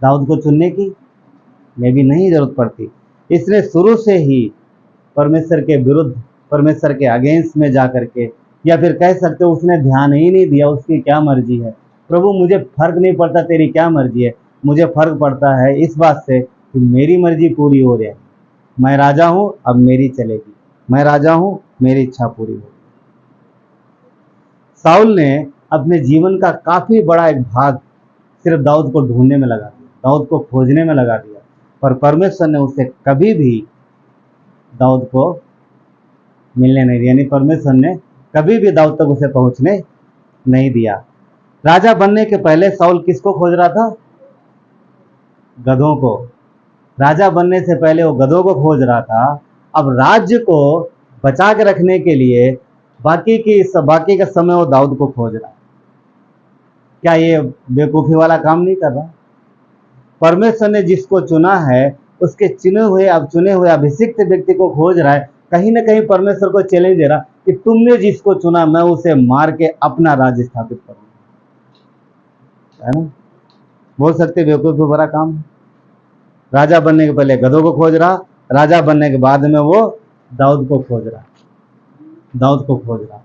दाऊद को चुनने की? में भी नहीं जरूरत पड़ती। इसने शुरू से ही परमेश्वर के विरुद्ध, परमेश्वर के अगेंस्ट में जा करके, या फिर कह सकते हो उसने ध्यान ही नहीं दिया उसकी क्या मर्जी है। प्रभु मुझे फर्क नहीं पड़ता तेरी क्या मर्जी है, मुझे फर्क पड़ता है इस बात से कि मेरी मर्जी पूरी हो जाए। मैं राजा हूं, अब मेरी चलेगी, मैं राजा हूं, मेरी इच्छा पूरी होगी। साउल ने अपने जीवन का काफी बड़ा एक भाग सिर्फ दाऊद को ढूंढने में लगा दिया, दाऊद को खोजने में लगा दिया, पर परमेश्वर ने उसे कभी भी दाऊद को मिलने नहीं दिया। यानी परमेश्वर ने कभी भी दाऊद तक उसे पहुंचने नहीं दिया। राजा बनने के पहले साउल किसको खोज रहा था? गधों को। राजा बनने से पहले वो गधों को खोज रहा था। अब राज्य को बचा के रखने के लिए बाकी का समय वो दाऊद को खोज रहा है। क्या ये बेवकूफी वाला काम नहीं कर रहा? परमेश्वर ने जिसको चुना है उसके चुने हुए अभिषिक्त व्यक्ति को खोज रहा है। कहीं ना कहीं परमेश्वर को चैलेंज दे रहा कि तुमने जिसको चुना मैं उसे मार के अपना राज्य स्थापित करूंगा, है ना? बोल सकते बेवकूफी भरा काम। राजा बनने के पहले गधों को खोज रहा राजा बनने के बाद में वो दाऊद को खोज रहा, दाऊद को खोज रहा,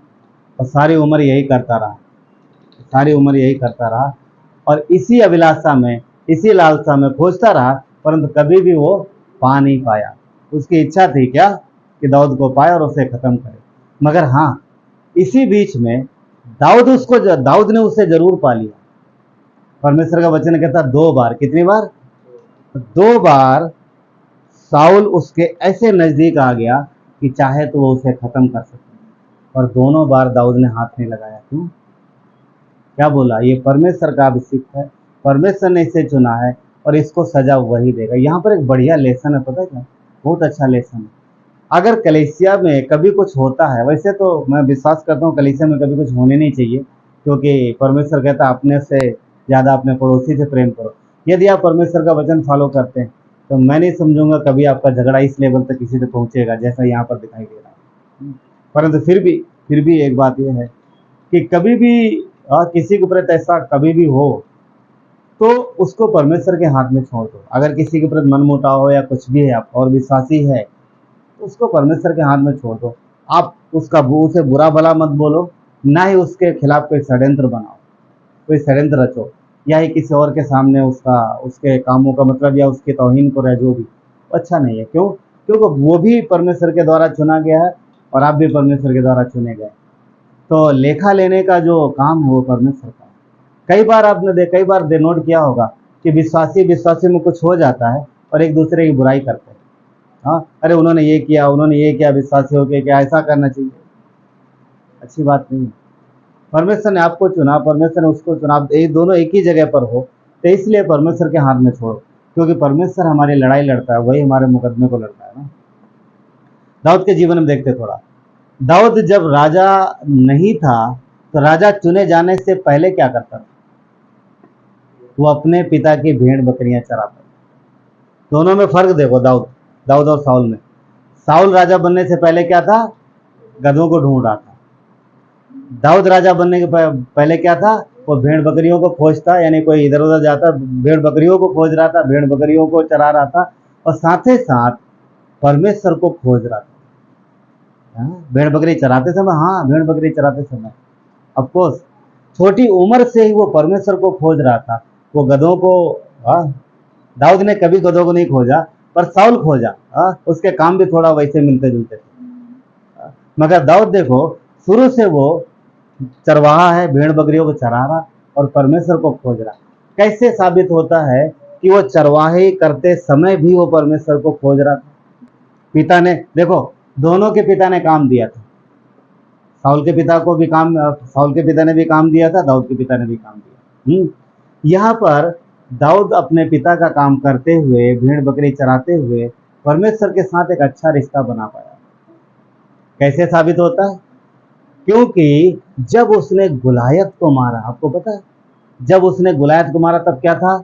और सारी उम्र यही करता रहा, सारी उम्र यही करता रहा, और इसी अभिलाषा में, इसी लालसा में खोजता रहा, परंतु कभी भी वो पा नहीं पाया। उसकी इच्छा थी क्या कि दाऊद को पाए और उसे खत्म करे, मगर हाँ, इसी बीच में दाऊद ने उसे जरूर पा लिया। परमेश्वर का वचन कहता 2 बार, कितनी बार? 2 बार साउल उसके ऐसे नजदीक आ गया कि चाहे तो वो उसे खत्म कर सके, और दोनों बार दाऊद ने हाथ नहीं लगाया। क्यों? क्या बोला? ये परमेश्वर का अभिषिक्त है, परमेश्वर ने इसे चुना है और इसको सजा वही देगा। यहाँ पर एक बढ़िया लेसन है, पता है क्या? बहुत अच्छा लेसन है। अगर कलीसिया में कभी कुछ होता है, वैसे तो मैं विश्वास करता हूँ कलीसिया में कभी कुछ होने नहीं चाहिए, क्योंकि परमेश्वर कहता है अपने से ज़्यादा अपने पड़ोसी से प्रेम करो। यदि आप परमेश्वर का वचन फॉलो करते हैं तो मैं नहीं समझूंगा कभी आपका झगड़ा इस लेवल तक किसी से पहुंचेगा जैसा यहाँ पर दिखाई दे रहा है। परंतु फिर भी एक बात यह है कि कभी भी किसी के प्रति ऐसा कभी भी हो तो उसको परमेश्वर के हाथ में छोड़ दो। अगर किसी के प्रति मनमुटाव हो या कुछ भी है, आप और विश्वासी है, तो उसको परमेश्वर के हाथ में छोड़ दो। आप उसे बुरा भला मत बोलो, ना ही उसके खिलाफ कोई षड्यंत्र बनाओ, कोई षड्यंत्र रचो, या ही किसी और के सामने उसके कामों का मतलब या उसकी तौहीन को जो भी अच्छा नहीं है। क्यों? क्योंकि वो भी परमेश्वर के द्वारा चुना गया है और आप भी परमेश्वर के द्वारा चुने गए। तो लेखा लेने का जो काम है वो परमेश्वर का है। कई बार नोट किया होगा कि विश्वासी में कुछ हो जाता है और एक दूसरे की बुराई करते हैं। हाँ, अरे उन्होंने ये किया, विश्वासी होके क्या ऐसा करना चाहिए? अच्छी बात नहीं है। परमेश्वर ने आपको चुना, परमेश्वर ने उसको चुना, आप दोनों एक ही जगह पर हो, तो इसलिए परमेश्वर के हाथ में छोड़ो, क्योंकि परमेश्वर हमारी लड़ाई लड़ता है, वही हमारे मुकदमे को लड़ता है ना। दाऊद के जीवन में देखते थोड़ा, दाऊद जब राजा नहीं था तो राजा चुने जाने से पहले क्या करता था? वो अपने पिता की भेड़ बकरियां चराता। दोनों में फर्क देखो, दाऊद और साउल में। साउल राजा बनने से पहले क्या था? गधों को ढूंढ रहा था। दाऊद राजा बनने के पहले क्या था? वो भेड़ बकरियों को खोजता, यानी कोई इधर उधर जाता, भेड़ बकरियों को खोज रहा था, भेड़ बकरियों को चरा रहा था, और साथ ही साथ परमेश्वर को खोज रहा था। भेड़ बकरी चराते समय, हाँ, भेड़ बकरी चराते समय ऑफकोर्स छोटी उम्र से ही वो परमेश्वर को खोज रहा था। वो गधों को, दाऊद ने कभी गधों को नहीं खोजा, पर साउल खोजा। उसके काम भी थोड़ा वैसे मिलते जुलते थे, मगर दाऊद देखो शुरू से वो चरवाहा है, भेड़ बकरियों को चरा रहा और परमेश्वर को खोज रहा। कैसे साबित होता है कि वो चरवाही करते समय भी वो परमेश्वर को खोज रहा था? पिता ने, देखो दोनों के पिता ने काम दिया था। साउल के पिता ने भी काम दिया था, दाऊद के पिता ने भी काम दिया। यहाँ पर दाऊद अपने पिता का काम करते हुए, भेड़ बकरी चराते हुए परमेश्वर के साथ एक अच्छा रिश्ता बना पाया। कैसे साबित होता है? क्योंकि जब उसने गुलायत को मारा, आपको पता है जब उसने गुलायत को मारा तब क्या था?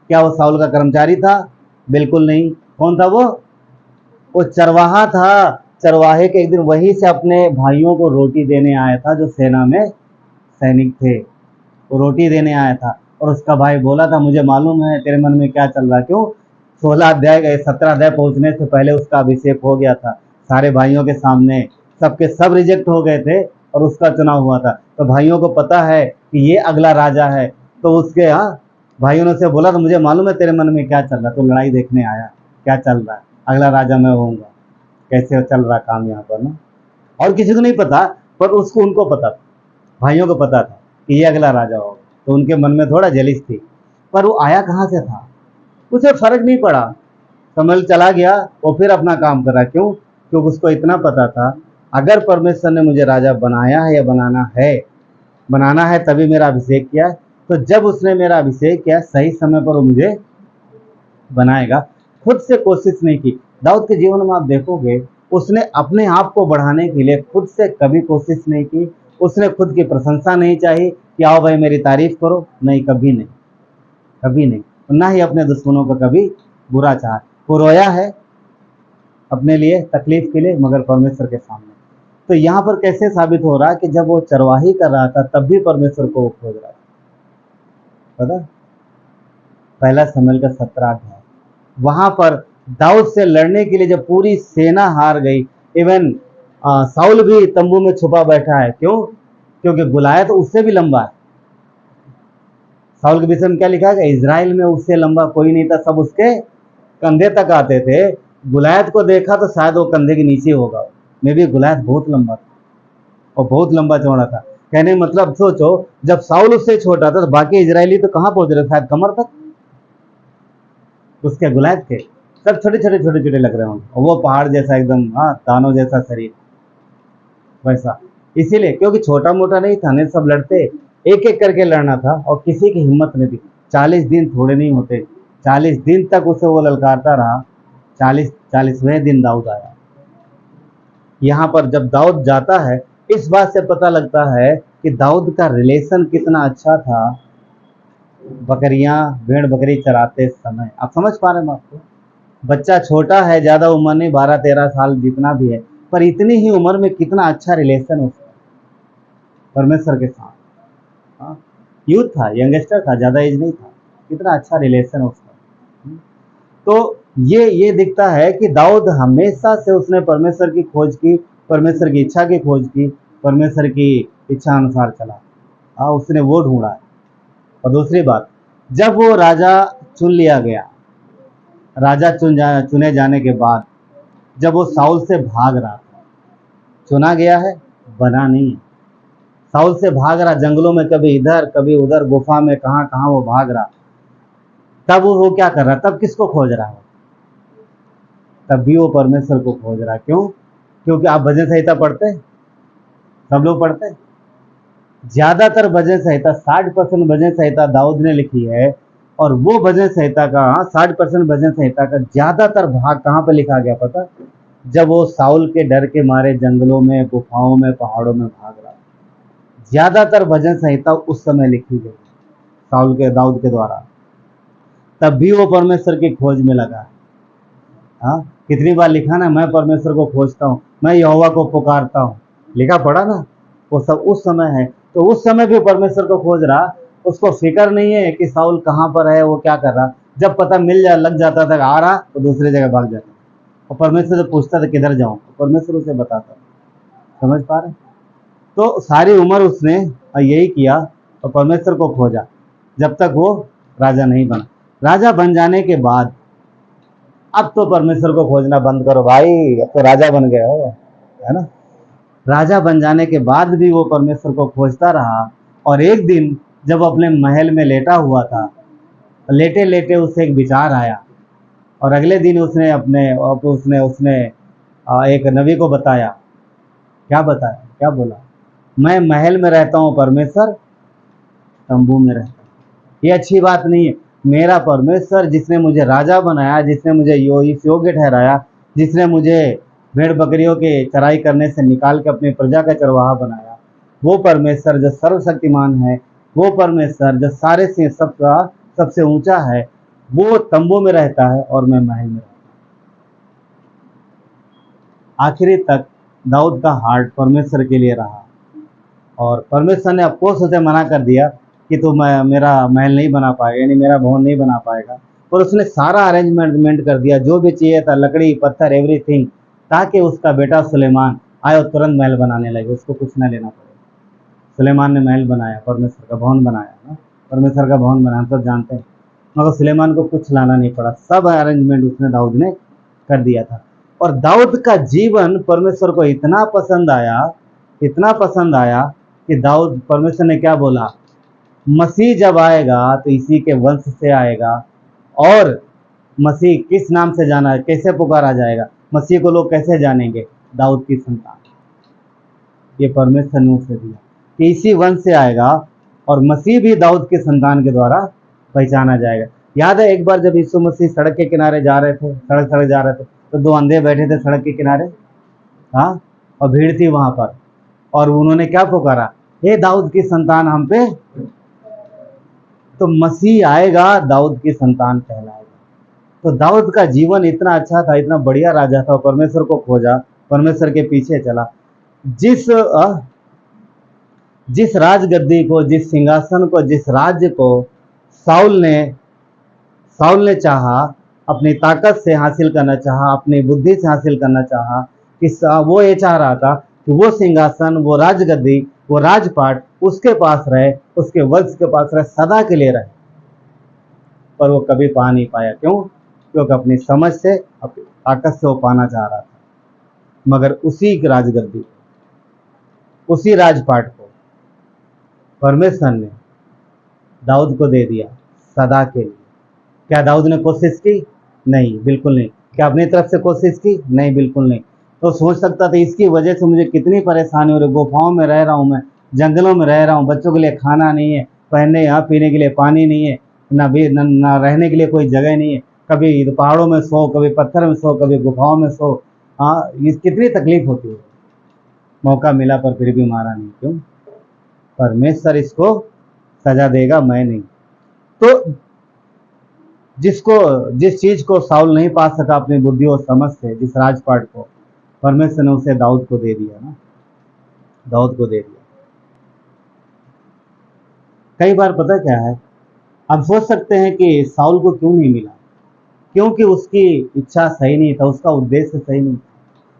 क्या वो साउल का कर्मचारी था? बिल्कुल नहीं। कौन था वो चरवाहा था। चरवाहे के एक दिन वहीं से अपने भाइयों को रोटी देने आया था, जो सेना में सैनिक थे, वो रोटी देने आया था, और उसका भाई बोला था मुझे मालूम है तेरे मन में क्या चल रहा है। क्यों? 17 अध्याय पहुंचने से पहले उसका अभिषेक हो गया था, सारे भाइयों के सामने सबके सब रिजेक्ट हो गए थे और उसका चुनाव हुआ था। तो भाइयों को पता है कि ये अगला राजा है, तो उसके भाइयों ने से बोला तो मुझे मालूम है तेरे मन में क्या चल रहा है, तो लड़ाई देखने आया क्या चल रहा है, अगला राजा मैं होऊंगा। कैसे चल रहा काम यहाँ पर ना, और किसी को नहीं पता, पर उनको पता था, भाइयों को पता था कि ये अगला राजा होगा। तो उनके मन में थोड़ा जलिस थी, पर वो आया कहाँ से था उसे फर्क नहीं पड़ा। समझ चला गया, वो फिर अपना काम करा। क्यों? क्योंकि उसको इतना पता था अगर परमेश्वर ने मुझे राजा बनाया है या बनाना है तभी मेरा अभिषेक किया है, तो जब उसने मेरा अभिषेक किया सही समय पर वो मुझे बनाएगा। खुद से कोशिश नहीं की। दाऊद के जीवन में आप देखोगे उसने अपने आप को बढ़ाने के लिए खुद से कभी कोशिश नहीं की। उसने खुद की प्रशंसा नहीं चाही कि आओ भाई मेरी तारीफ करो, नहीं, कभी नहीं, कभी नहीं। ना ही अपने दुश्मनों को कभी बुरा चाहा। वो रोया है अपने लिए, तकलीफ के लिए, मगर परमेश्वर के सामने। तो यहाँ पर कैसे साबित हो रहा कि जब वो चरवाही कर रहा था तब भी परमेश्वर को वो खोज रहा था। पता, पहला शमूएल का 17 अध्याय, वहां पर दाऊद से लड़ने के लिए जब पूरी सेना हार गई, इवन साउल भी तंबू में छुपा बैठा है। क्यों? क्योंकि गुलायत तो उससे भी लंबा है। साउल के विषय में क्या लिखा है? इजराइल में उससे लंबा कोई नहीं था, सब उसके कंधे तक आते थे। गुलायत को देखा तो शायद वो कंधे के नीचे होगा। मे भी गुलायत बहुत लंबा था और बहुत लंबा चौड़ा था। कहने मतलब सोचो, जब साउल उससे छोटा था तो बाकी इजरायली तो कहाँ पहुंच रहे? शायद कमर तक उसके गुलायत के। सब छोटे छोटे छोटे छोटे लग रहे होंगे, और वो पहाड़ जैसा एकदम, हाँ, दानों जैसा शरीर वैसा। इसीलिए क्योंकि छोटा मोटा नहीं था, नहीं सब लड़ते, एक एक करके लड़ना था और किसी की हिम्मत नहीं थी। 40 दिन थोड़े नहीं होते, 40 दिन तक उसे वो ललकारता रहा। 40वें दिन दाऊद आया। यहाँ पर जब दाऊद जाता है, इस बात से पता लगता है कि दाऊद का रिलेशन कितना अच्छा था बकरियां, भेड़ बकरी चराते समय। आप समझ पा रहे हैं बात को? बच्चा छोटा है, ज्यादा उम्र नहीं, 12-13 साल जितना भी है, पर इतनी ही उम्र में कितना अच्छा रिलेशन उसका परमेश्वर के साथ। हाँ, यूथ था, यंगस्टर था, ज्यादा एज नहीं था, कितना अच्छा रिलेशन उसका। तो ये दिखता है कि दाऊद हमेशा से उसने परमेश्वर की खोज की, परमेश्वर की इच्छा की खोज की, परमेश्वर की इच्छा अनुसार चला। हाँ, उसने वो ढूंढा है। और दूसरी बात, जब वो राजा चुन लिया गया, राजा चुने जाने के बाद, जब वो साउल से भाग रहा था, चुना गया है, बना नहीं है, साउल से भाग रहा, जंगलों में कभी इधर कभी उधर, गुफा में कहाँ कहाँ वो भाग रहा। तब वो क्या कर रहा? तब किसको खोज रहा है? तब भी वो परमेश्वर को खोज रहा है। क्यों? क्योंकि आप भजन संहिता पढ़ते, सब लोग पढ़ते, ज्यादातर भजन संहिता 60% भजन संहिता दाऊद ने लिखी है। और वो भजन संहिता का 60% भजन संहिता का ज्यादातर भाग कहाँ पर लिखा गया पता? जब वो साउल के डर के मारे जंगलों में, गुफाओं में, पहाड़ों में भाग रहा। ज्यादातर भजन संहिता उस समय लिखी गई साउल के, दाऊद के द्वारा। तब भी वो परमेश्वर की खोज में लगा। हाँ, कितनी बार लिखा ना, मैं परमेश्वर को खोजता हूँ, मैं यहोवा को पुकारता हूँ, लिखा पड़ा ना। वो सब उस समय है, तो उस समय भी परमेश्वर को खोज रहा। उसको फिक्र नहीं है कि साउल कहाँ पर है, वो क्या कर रहा। जब पता लग जाता था आ रहा, तो दूसरी जगह भाग जाता, और परमेश्वर से पूछता था किधर जाऊँ, तो परमेश्वर उसे बताता। समझ पा रहे? तो सारी उम्र उसने यही किया और परमेश्वर को खोजा, जब तक वो राजा नहीं बना। राजा बन जाने के बाद अब तो परमेश्वर को खोजना बंद करो भाई, अब तो राजा बन गए हो, है ना। राजा बन जाने के बाद भी वो परमेश्वर को खोजता रहा। और एक दिन जब अपने महल में लेटा हुआ था, लेटे लेटे उसे एक विचार आया, और अगले दिन उसने एक नबी को बताया। क्या बताया? क्या बोला? मैं महल में रहता हूँ, परमेश्वर तंबू में रहता है। ये अच्छी बात नहीं है। मेरा परमेश्वर जिसने मुझे राजा बनाया, जिसने मुझे इस योग्य ठहराया, जिसने मुझे भेड़ बकरियों के चराई करने से निकाल के अपनी प्रजा का चरवाहा बनाया, वो परमेश्वर जो सर्वशक्तिमान है, वो परमेश्वर जो सारे से सबका सबसे ऊंचा है, वो तंबू में रहता है और मैं महल में रहता हूँ। आखिरी तक दाऊद का हार्ट परमेश्वर के लिए रहा, और परमेश्वर ने अफकोर्स उसे मना कर दिया कि तू मेरा महल नहीं बना पाएगा, यानी मेरा भवन नहीं बना पाएगा। और उसने सारा अरेंजमेंट कर दिया, जो भी चाहिए था, लकड़ी पत्थर एवरीथिंग, ताकि उसका बेटा सुलेमान आए और तुरंत महल बनाने लगे, उसको कुछ ना लेना पड़े। सुलेमान ने महल बनाया, परमेश्वर का भवन बनाया ना, परमेश्वर का भवन बनाया, सब जानते हैं, मगर सुलेमान को कुछ लाना नहीं पड़ा, सब अरेंजमेंट उसने दाऊद ने कर दिया था। और दाऊद का जीवन परमेश्वर को इतना पसंद आया कि दाऊद, परमेश्वर ने क्या बोला? मसीह जब आएगा तो इसी के वंश से आएगा। और मसीह किस नाम से जाना है, कैसे पुकारा जाएगा? मसीह को लोग कैसे जानेंगे? दाऊद की संतान। ये परमेश्वर ने उसे दिया कि इसी वंश से आएगा, और मसीह भी दाऊद के संतान के द्वारा पहचाना जाएगा। याद है एक बार जब यीशु मसीह सड़क के किनारे जा रहे थे, सड़क जा रहे थे, तो 2 अंधे बैठे थे सड़क के किनारे, हाँ, और भीड़ थी वहां पर, और उन्होंने क्या पुकारा? हे दाऊद की संतान हम पे। तो मसीह आएगा, दाऊद की संतान कहलाएगा। तो दाऊद का जीवन इतना अच्छा था, इतना बढ़िया राजा था, परमेश्वर को खोजा, परमेश्वर के पीछे चला। जिस राजगद्दी को, जिस सिंहासन को, जिस राज्य को साउल ने चाहा, अपनी ताकत से हासिल करना चाहा, अपनी बुद्धि से हासिल करना चाहा कि वो ये चाह रहा था कि वो सिंहासन, वो राजगद्दी, वो राजपाट उसके पास रहे, उसके वंश के पास रहे, सदा के लिए रहे। पर वो कभी पा नहीं पाया। क्यों? क्योंकि अपनी समझ से, अपनी ताकत से वो पाना चाह रहा था। मगर उसी राजगद्दी, उसी राजपाट को परमेश्वर ने दाऊद को दे दिया सदा के लिए। क्या दाऊद ने कोशिश की? नहीं, बिल्कुल नहीं। क्या अपनी तरफ से कोशिश की? नहीं, बिल्कुल नहीं। तो सोच सकता था इसकी वजह से मुझे कितनी परेशानी हो रही, गुफाओं में रह रहा हूँ, मैं जंगलों में रह रहा हूँ, बच्चों के लिए खाना नहीं है, पहनने यहाँ पीने के लिए पानी नहीं है, ना रहने के लिए कोई जगह नहीं है, कभी पहाड़ों में सो, कभी पत्थर में सो, कभी गुफाओं में सो। हाँ, ये कितनी तकलीफ होती है। मौका मिला पर फिर भी मारा नहीं। क्यों? परमेश्वर इसको सजा देगा, मैं नहीं। तो जिस चीज को साउल नहीं पा सका अपनी बुद्धि और समझ से, जिस राजपाट को, परमेश्वर ने उसे दाऊद को दे दिया ना, दाऊद को दे दिया। कई बार पता क्या है, हम सोच सकते हैं कि साउल को क्यों नहीं मिला, क्योंकि उसकी इच्छा सही नहीं था, उसका उद्देश्य सही नहीं था।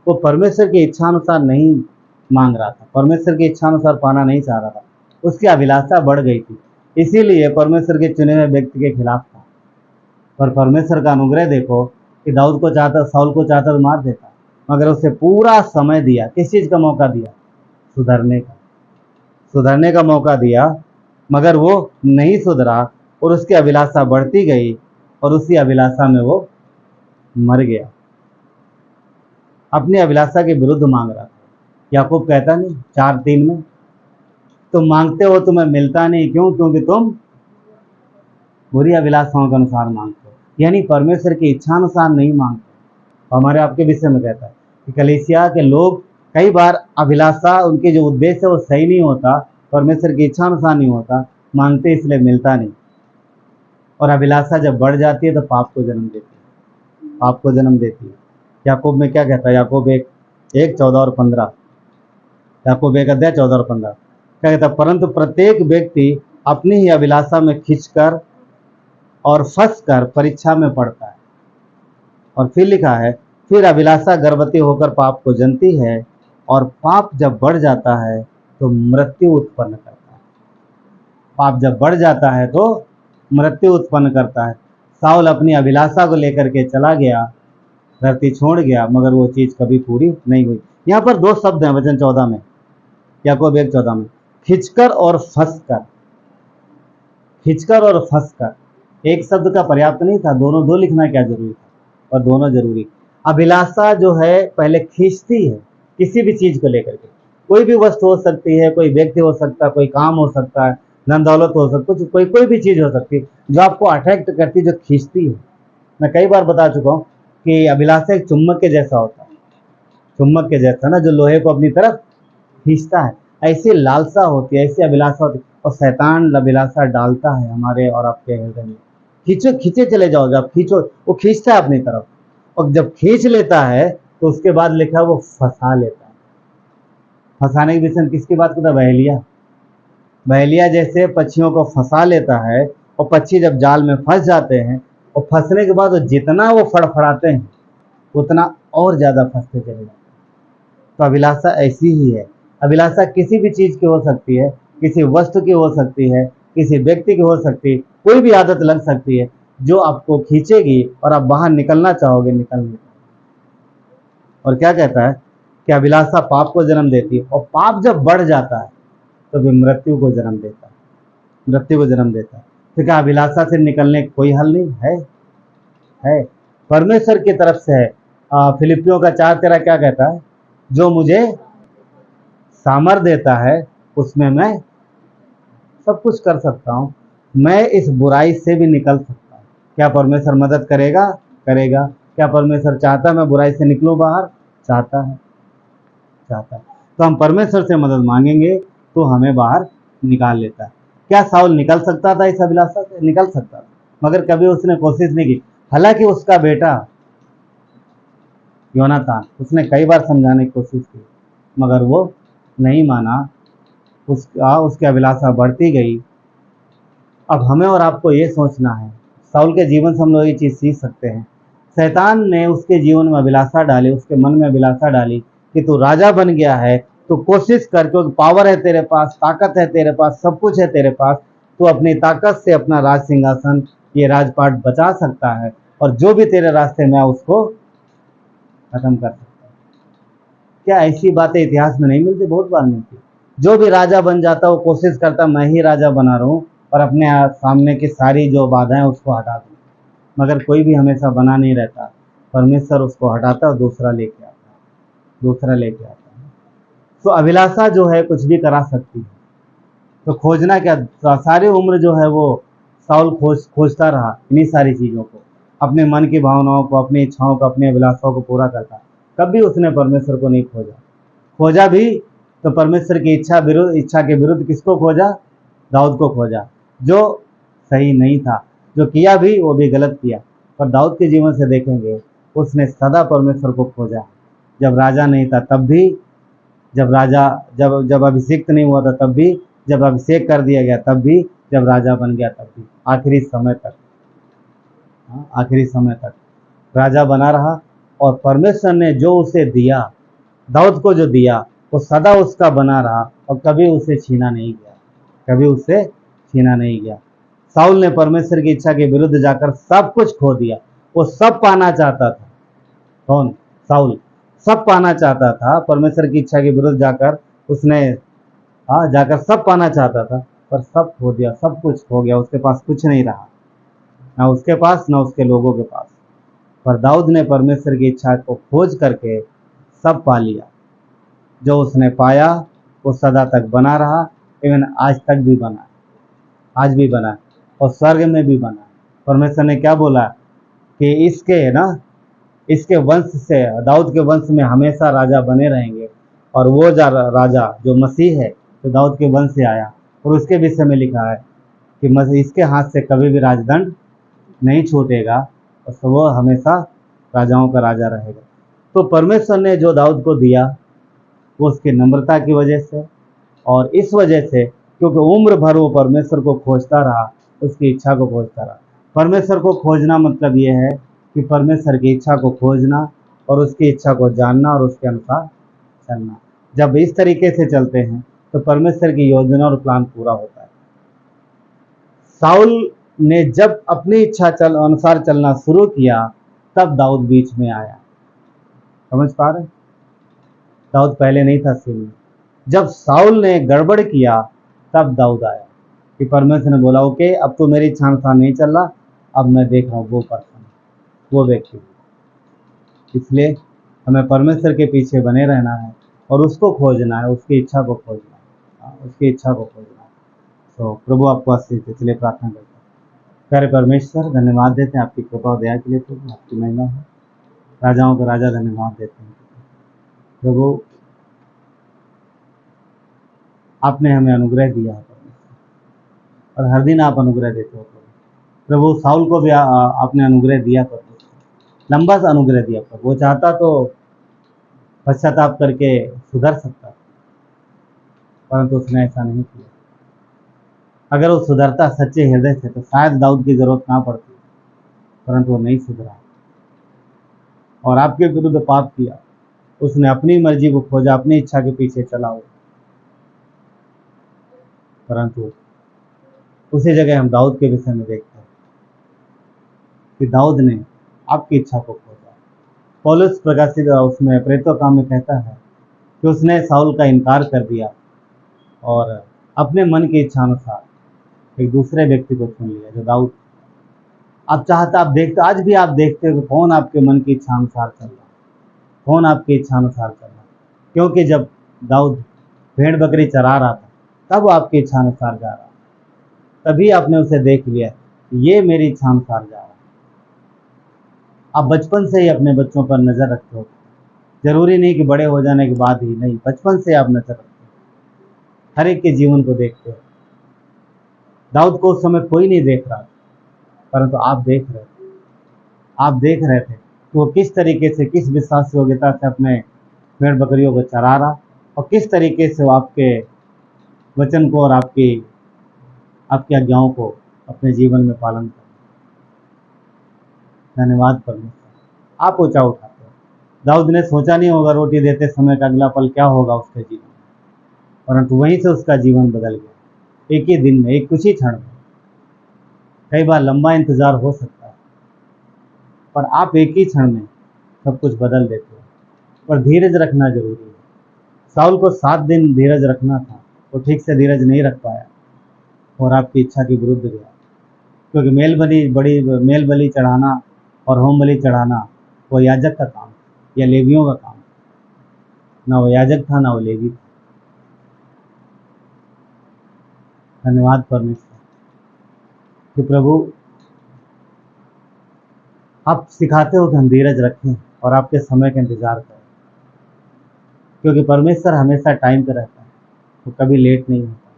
वो परमेश्वर की इच्छा अनुसार नहीं मांग रहा था, परमेश्वर की इच्छा अनुसार पाना नहीं चाह रहा था, उसकी अभिलाषा बढ़ गई थी, इसीलिए परमेश्वर के चुने हुए व्यक्ति के खिलाफ था। पर परमेश्वर का अनुग्रह देखो कि दाऊद को चाहता, साउल को चाहता तो मार देता, मगर उसे पूरा समय दिया। किस चीज का मौका दिया? सुधरने का मौका दिया। मगर वो नहीं सुधरा और उसकी अभिलाषा बढ़ती गई और उसी अभिलाषा में वो मर गया। अपनी अभिलाषा के विरुद्ध मांग रहा था। याकूब कहता नहीं 4:3 में, तुम मांगते हो तुम्हें मिलता नहीं, क्यों? क्योंकि तुम बुरी अभिलाषाओं के अनुसार मांगते हो, यानी परमेश्वर की इच्छा अनुसार नहीं मांगते। हमारे आपके विषय में कहता है कि कलीसिया के लोग कई बार अभिलाषा, उनके जो उद्देश्य है वो सही नहीं होता, परमेश्वर की इच्छा अनुसार नहीं होता, मांगते इसलिए मिलता नहीं। और अभिलाषा जब बढ़ जाती है तो पाप को जन्म देती है, पाप को जन्म देती है। याकूब में क्या कहता है? याकूब 1:14 और 15, याकूब 1:14 और 15 क्या कहता है? परंतु प्रत्येक व्यक्ति अपनी ही अभिलाषा में खींचकर और फंसकर परीक्षा में पड़ता है। और फिर लिखा है, फिर अभिलाषा गर्भवती होकर पाप को जनती है, और पाप जब बढ़ जाता है तो मृत्यु उत्पन्न करता है। पाप जब बढ़ जाता है तो मृत्यु उत्पन्न करता है। साउल अपनी अभिलाषा को लेकर के चला गया, धरती छोड़ गया, मगर वो चीज कभी पूरी नहीं हुई। यहाँ पर 2 शब्द हैं वचन 14 में, याकूब 1:14 में, खिंचकर और फंसकर। खिंचकर और फंसकर, एक शब्द का पर्याप्त नहीं था, दोनों दो लिखना क्या जरूरी था? और दोनों जरूरी। अभिलाषा जो है पहले खींचती है किसी भी चीज को लेकर के, कोई भी वस्तु हो सकती है, कोई व्यक्ति हो सकता है, कोई काम हो सकता है, धन दौलत हो सकता है, कोई भी चीज हो सकती है जो आपको अट्रैक्ट करती है, जो खींचती है। मैं कई बार बता चुका हूँ कि अभिलाषा एक चुम्बक के जैसा होता है, चुम्बक के जैसा ना, जो लोहे को अपनी तरफ खींचता है। ऐसी लालसा होती है, ऐसी अभिलाषा होती है, और शैतान अभिलाषा डालता है हमारे और आपके हृदय में। खींचे चले जाओगे आप, खींचो, वो खींचता है अपनी तरफ, और जब खींच लेता है तो उसके बाद लिखा है वो फंसा लेता है। फंसाने के विषय में किसकी बात करता है? बहेलिया। बहेलिया जैसे पक्षियों को फंसा लेता है, और पक्षी जब जाल में फंस जाते हैं, और फंसने के बाद जितना वो फड़फड़ाते हैं उतना और ज्यादा फंसते चले जाते हैं। तो अभिलाषा ऐसी ही है। अभिलाषा किसी भी चीज की हो सकती है, किसी वस्तु की हो सकती है, किसी व्यक्ति की हो सकती है, कोई भी आदत लग सकती है जो आपको खींचेगी और आप बाहर निकलना चाहोगे, निकल नहीं। और क्या कहता है कि अभिलाषा पाप को जन्म देती है, और पाप जब बढ़ जाता है तो फिर मृत्यु को जन्म देता है, मृत्यु को जन्म देता है। तो क्या अभिलाषा से निकलने का कोई हल नहीं है? है, परमेश्वर की तरफ से है। फिलिपियों का 4:13 क्या कहता है? जो मुझे सामर्थ देता है उसमें मैं सब कुछ कर सकता हूँ, मैं इस बुराई से भी निकल सकता हूँ। क्या परमेश्वर मदद करेगा? करेगा। क्या परमेश्वर चाहता है मैं बुराई से निकलूं बाहर? चाहता है, चाहता है। तो हम परमेश्वर से मदद मांगेंगे तो हमें बाहर निकाल लेता है। क्या साउल निकल सकता था इस अभिलाषा से? निकल सकता था, मगर कभी उसने कोशिश नहीं की। हालांकि उसका बेटा योनातान, उसने कई बार समझाने की कोशिश की, मगर वो नहीं माना, उसकी अभिलाषा बढ़ती गई। अब हमें और आपको ये सोचना है, साउल के जीवन से हम लोग ये चीज़ सीख सकते हैं शैतान ने उसके जीवन में अभिलाषा डाली, उसके मन में अभिलाषा डाली कि तू राजा बन गया है, तो कोशिश कर, क्योंकि पावर है तेरे पास, ताकत है तेरे पास, सब कुछ है तेरे पास, तू अपनी ताकत से अपना राज सिंहासन, ये राजपाट बचा सकता है, और जो भी तेरे रास्ते में है उसको खत्म कर सकता है। क्या ऐसी बातें इतिहास में नहीं मिलती? बहुत बार मिलती। जो भी राजा बन जाता वो कोशिश करता मैं ही राजा बना रहा हूँ और अपने सामने की सारी जो बाधाएं उसको हटा दूँ, मगर कोई भी हमेशा बना नहीं रहता। परमेश्वर उसको हटाता और दूसरा लेके आता है, दूसरा लेके आता है। तो अभिलाषा जो है कुछ भी करा सकती है। तो खोजना क्या, सारी उम्र जो है वो साउल खोजता रहा इन्हीं सारी चीज़ों को, अपने मन की भावनाओं को, अपनी इच्छाओं को, अपनी अभिलाषाओं को पूरा करता। कभी उसने परमेश्वर को नहीं खोजा। खोजा भी तो परमेश्वर की इच्छा के विरुद्ध किसको खोजा? दाऊद को खोजा, जो सही नहीं था। जो किया भी वो भी गलत किया। पर दाऊद के जीवन से देखेंगे उसने सदा परमेश्वर को खोजा। जब राजा नहीं था तब भी, जब अभिषेक नहीं हुआ था तब भी, जब अभिषेक कर दिया गया तब भी, जब राजा बन गया तब भी, आखिरी समय तक, आखिरी समय तक राजा बना रहा। और परमेश्वर ने जो उसे दिया, दाऊद को जो दिया, वो सदा उसका बना रहा और कभी उसे छीना नहीं गया, कभी उससे छीना नहीं गया। साउल ने परमेश्वर की इच्छा के विरुद्ध जाकर सब कुछ खो दिया। वो सब पाना चाहता था। कौन? साउल सब पाना चाहता था। परमेश्वर की इच्छा के विरुद्ध जाकर उसने जाकर सब पाना चाहता था, पर सब खो दिया, सब कुछ खो गया। उसके पास कुछ नहीं रहा, ना उसके पास ना उसके लोगों के पास। पर दाऊद ने परमेश्वर की इच्छा को खोज करके सब पा लिया। जो उसने पाया वो सदा तक बना रहा, इवन आज तक भी बना, आज भी बना और स्वर्ग में भी बना। परमेश्वर ने क्या बोला कि इसके वंश से, दाऊद के वंश में हमेशा राजा बने रहेंगे। और वो राजा जो मसीह है, तो दाऊद के वंश से आया। और उसके विषय में लिखा है कि इसके हाथ से कभी भी राजदंड नहीं छूटेगा और वो हमेशा राजाओं का राजा रहेगा। तो परमेश्वर ने जो दाऊद को दिया वो उसकी नम्रता की वजह से, और इस वजह से क्योंकि उम्र भर वो परमेश्वर को खोजता रहा, उसकी इच्छा को खोजता रहा। परमेश्वर को खोजना मतलब ये है कि परमेश्वर की इच्छा को खोजना और उसकी इच्छा को जानना और उसके अनुसार चलना। जब इस तरीके से चलते हैं तो परमेश्वर की योजना और प्लान पूरा होता है। साउल ने जब अपनी इच्छा अनुसार चलना शुरू किया तब दाऊद बीच में आया। समझ पा रहे? दाऊद पहले नहीं था सीन में। जब साउल ने गड़बड़ किया तब दाऊद आया कि परमेश्वर ने बोला ओके अब तो मेरी इच्छा अनुसार नहीं चल रहा, अब मैं देख रहा हूँ वो पर्सन, वो व्यक्ति। इसलिए हमें परमेश्वर के पीछे बने रहना है और उसको खोजना है, उसकी इच्छा को खोजना है, उसकी इच्छा को खोजना है। तो प्रभु आपको आशीष दे। चलिए प्रार्थना करते हैं। प्यारे परमेश्वर, धन्यवाद देते हैं आपकी कृपा और दया के लिए। प्रभु आपकी महिमा है, राजाओं का राजा धन्यवाद देते हैं प्रभु। आपने हमें अनुग्रह दिया है परमेश्वर, और हर दिन आप अनुग्रह देते हो प्रभु। साउल को भी आपने अनुग्रह दिया परमेश्वर, लंबा सा अनुग्रह दिया प्रभु। वो चाहता तो पश्चाताप करके सुधर सकता, परंतु उसने ऐसा नहीं किया। अगर वो सुधरता सच्चे हृदय से तो शायद दाऊद की जरूरत ना पड़ती, परंतु वो नहीं सुधरा और आपके विरुद्ध पाप किया। उसने अपनी मर्जी को खोजा, अपनी इच्छा के पीछे चला हो। परंतु उसी जगह हम दाऊद के विषय में देखते हैं कि दाऊद ने आपकी इच्छा को खोजा। पौलुस प्रकाशित उसमें प्रेरितों काम में कहता है कि उसने साउल का इनकार कर दिया और अपने मन की इच्छा अनुसार एक दूसरे व्यक्ति को चुन लिया, जो दाऊद। आप चाहता, आप देखते, आज भी आप देखते हो कि कौन आपके मन की इच्छा अनुसार चल रहा, कौन आपकी इच्छा अनुसार चल रहा। क्योंकि जब दाऊद भेड़ बकरी चरा रहा था तब वो आपकी इच्छा अनुसार जा रहा, तभी आपने उसे देख लिया, ये मेरी इच्छा अनुसार जा रहा। आप बचपन से ही अपने बच्चों पर नजर रखते हो, जरूरी नहीं कि बड़े हो जाने के बाद ही, नहीं, बचपन से आप नजर रखते हो, हर एक के जीवन को देखते हो। दाऊद को उस समय कोई नहीं देख रहा, परंतु आप देख रहे थे, आप देख रहे थे कि वो किस तरीके से, किस विश्वास योग्यता से अपने भेड़ बकरियों को चरा रहा और किस तरीके से वो आपके वचन को और आपकी आज्ञाओं को अपने जीवन में पालन कर। धन्यवाद परमेश्वर, आप ऊंचा उठाते हो। दाऊद ने सोचा नहीं होगा रोटी देते समय का अगला पल क्या होगा उसके जीवन में, परंतु वहीं से उसका जीवन बदल गया, एक ही दिन में, एक कुछ ही क्षण में। कई बार लंबा इंतजार हो सकता है, पर आप एक ही क्षण में सब कुछ बदल देते हो। पर धीरज रखना जरूरी है। साउल को 7 दिन धीरज रखना था, वो ठीक से धीरज नहीं रख पाया और आपकी इच्छा के विरुद्ध गया, क्योंकि मेल बलि चढ़ाना और होम बलि चढ़ाना वो याजक का काम या लेवियों का काम, ना वो याजक था ना वो लेवी था। धन्यवाद परमेश्वर कि प्रभु आप सिखाते हो कि हम धीरज रखें और आपके समय का इंतजार करें, क्योंकि परमेश्वर हमेशा टाइम पे रहता है, वो कभी लेट नहीं होता।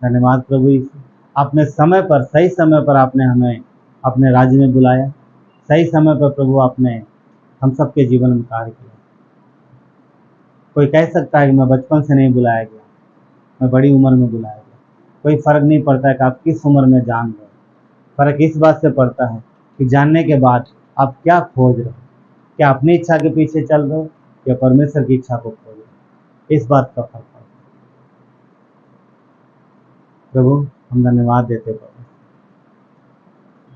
धन्यवाद प्रभु यीशु, आपने समय पर, सही समय पर आपने हमें अपने राज्य में बुलाया। सही समय पर प्रभु आपने हम सबके जीवन में कार्य किया। कोई कह सकता है कि मैं बचपन से नहीं बुलाया गया, मैं बड़ी उम्र में बुलाया गया। कोई फर्क नहीं पड़ता है कि आप किस उम्र में जान रहे हो। फर्क इस बात से पड़ता है कि जानने के बाद आप क्या खोज रहे हो, क्या अपनी इच्छा के पीछे चल रहे हो या परमेश्वर की इच्छा को खोज रहे हो। इस बात का फर्क पड़ता है। प्रभु हम धन्यवाद देते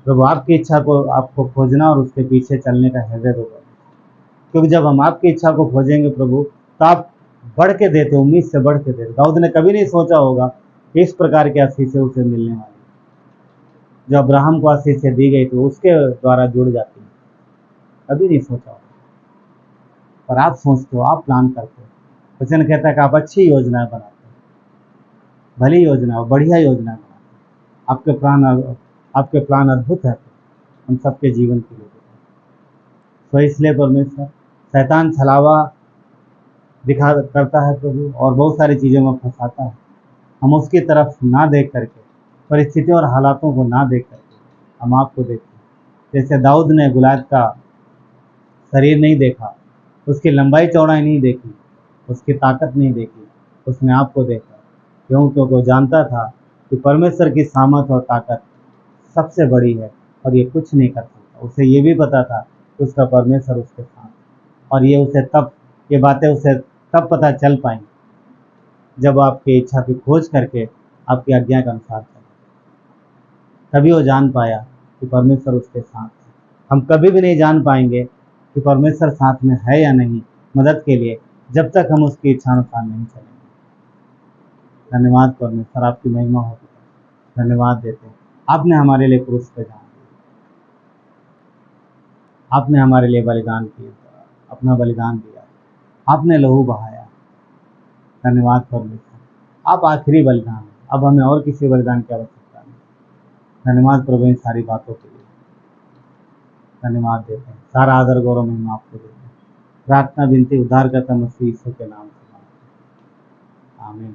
प्रभु, आपकी इच्छा को आपको खोजना और उसके पीछे चलने का हृदय दो, क्योंकि जब हम आपकी इच्छा को खोजेंगे प्रभु तो आप बढ़ के देते, उम्मीद से बढ़ के देते। दाऊद ने कभी नहीं सोचा होगा कि इस प्रकार की आशीष उसे मिलने वाली। जब अब्राहम को आशीष दी गई तो उसके द्वारा जुड़ जाती है, कभी नहीं सोचा होगा। पर आप सोचते हो, आप प्लान करते हो। वचन कहता है कि आप अच्छी योजनाएं बनाते हो, भली योजना, बढ़िया योजना बनाते हो। आपके प्लान अद्भुत है हम सबके जीवन के लिए। तो इसलिए परमेश्वर शैतान छलावा दिखा करता है प्रभु, और बहुत सारी चीज़ों में फंसाता है। हम उसकी तरफ ना देख करके, परिस्थितियों और हालातों को ना देख करके हम आपको देखते हैं। जैसे दाऊद ने गुलायत का शरीर नहीं देखा, उसकी लंबाई चौड़ाई नहीं देखी, उसकी ताकत नहीं देखी, उसने आपको देखा। क्योंकि वो जानता था कि परमेश्वर की सामर्थ और ताकत सबसे बड़ी है और ये कुछ नहीं कर सकता। उसे ये भी पता था कि उसका परमेश्वर उसके साथ, और ये बातें उसे तब पता चल पाई जब आपकी इच्छा की खोज करके आपकी आज्ञा के अनुसार चला। तभी वो जान पाया कि परमेश्वर उसके साथ है। हम कभी भी नहीं जान पाएंगे कि परमेश्वर साथ में है या नहीं मदद के लिए, जब तक हम उसकी इच्छानुसार नहीं चलेंगे। धन्यवाद परमेश्वर, आपकी महिमा होती है। धन्यवाद देते हैं, आपने हमारे लिए क्रूस पे जान दिया, आपने हमारे लिए बलिदान किया, अपना बलिदान दिया, आपने लहू बहाया। धन्यवाद परमेश्वर, आप आखिरी बलिदान है, अब हमें और किसी बलिदान की आवश्यकता नहीं। धन्यवाद प्रभु इन सारी बातों के लिए। धन्यवाद देते हैं, सारा आदर गौरव महिमा आपको देते हैं। प्रार्थना विनती उद्धार करता मसीह यीशु के नाम से, आमीन।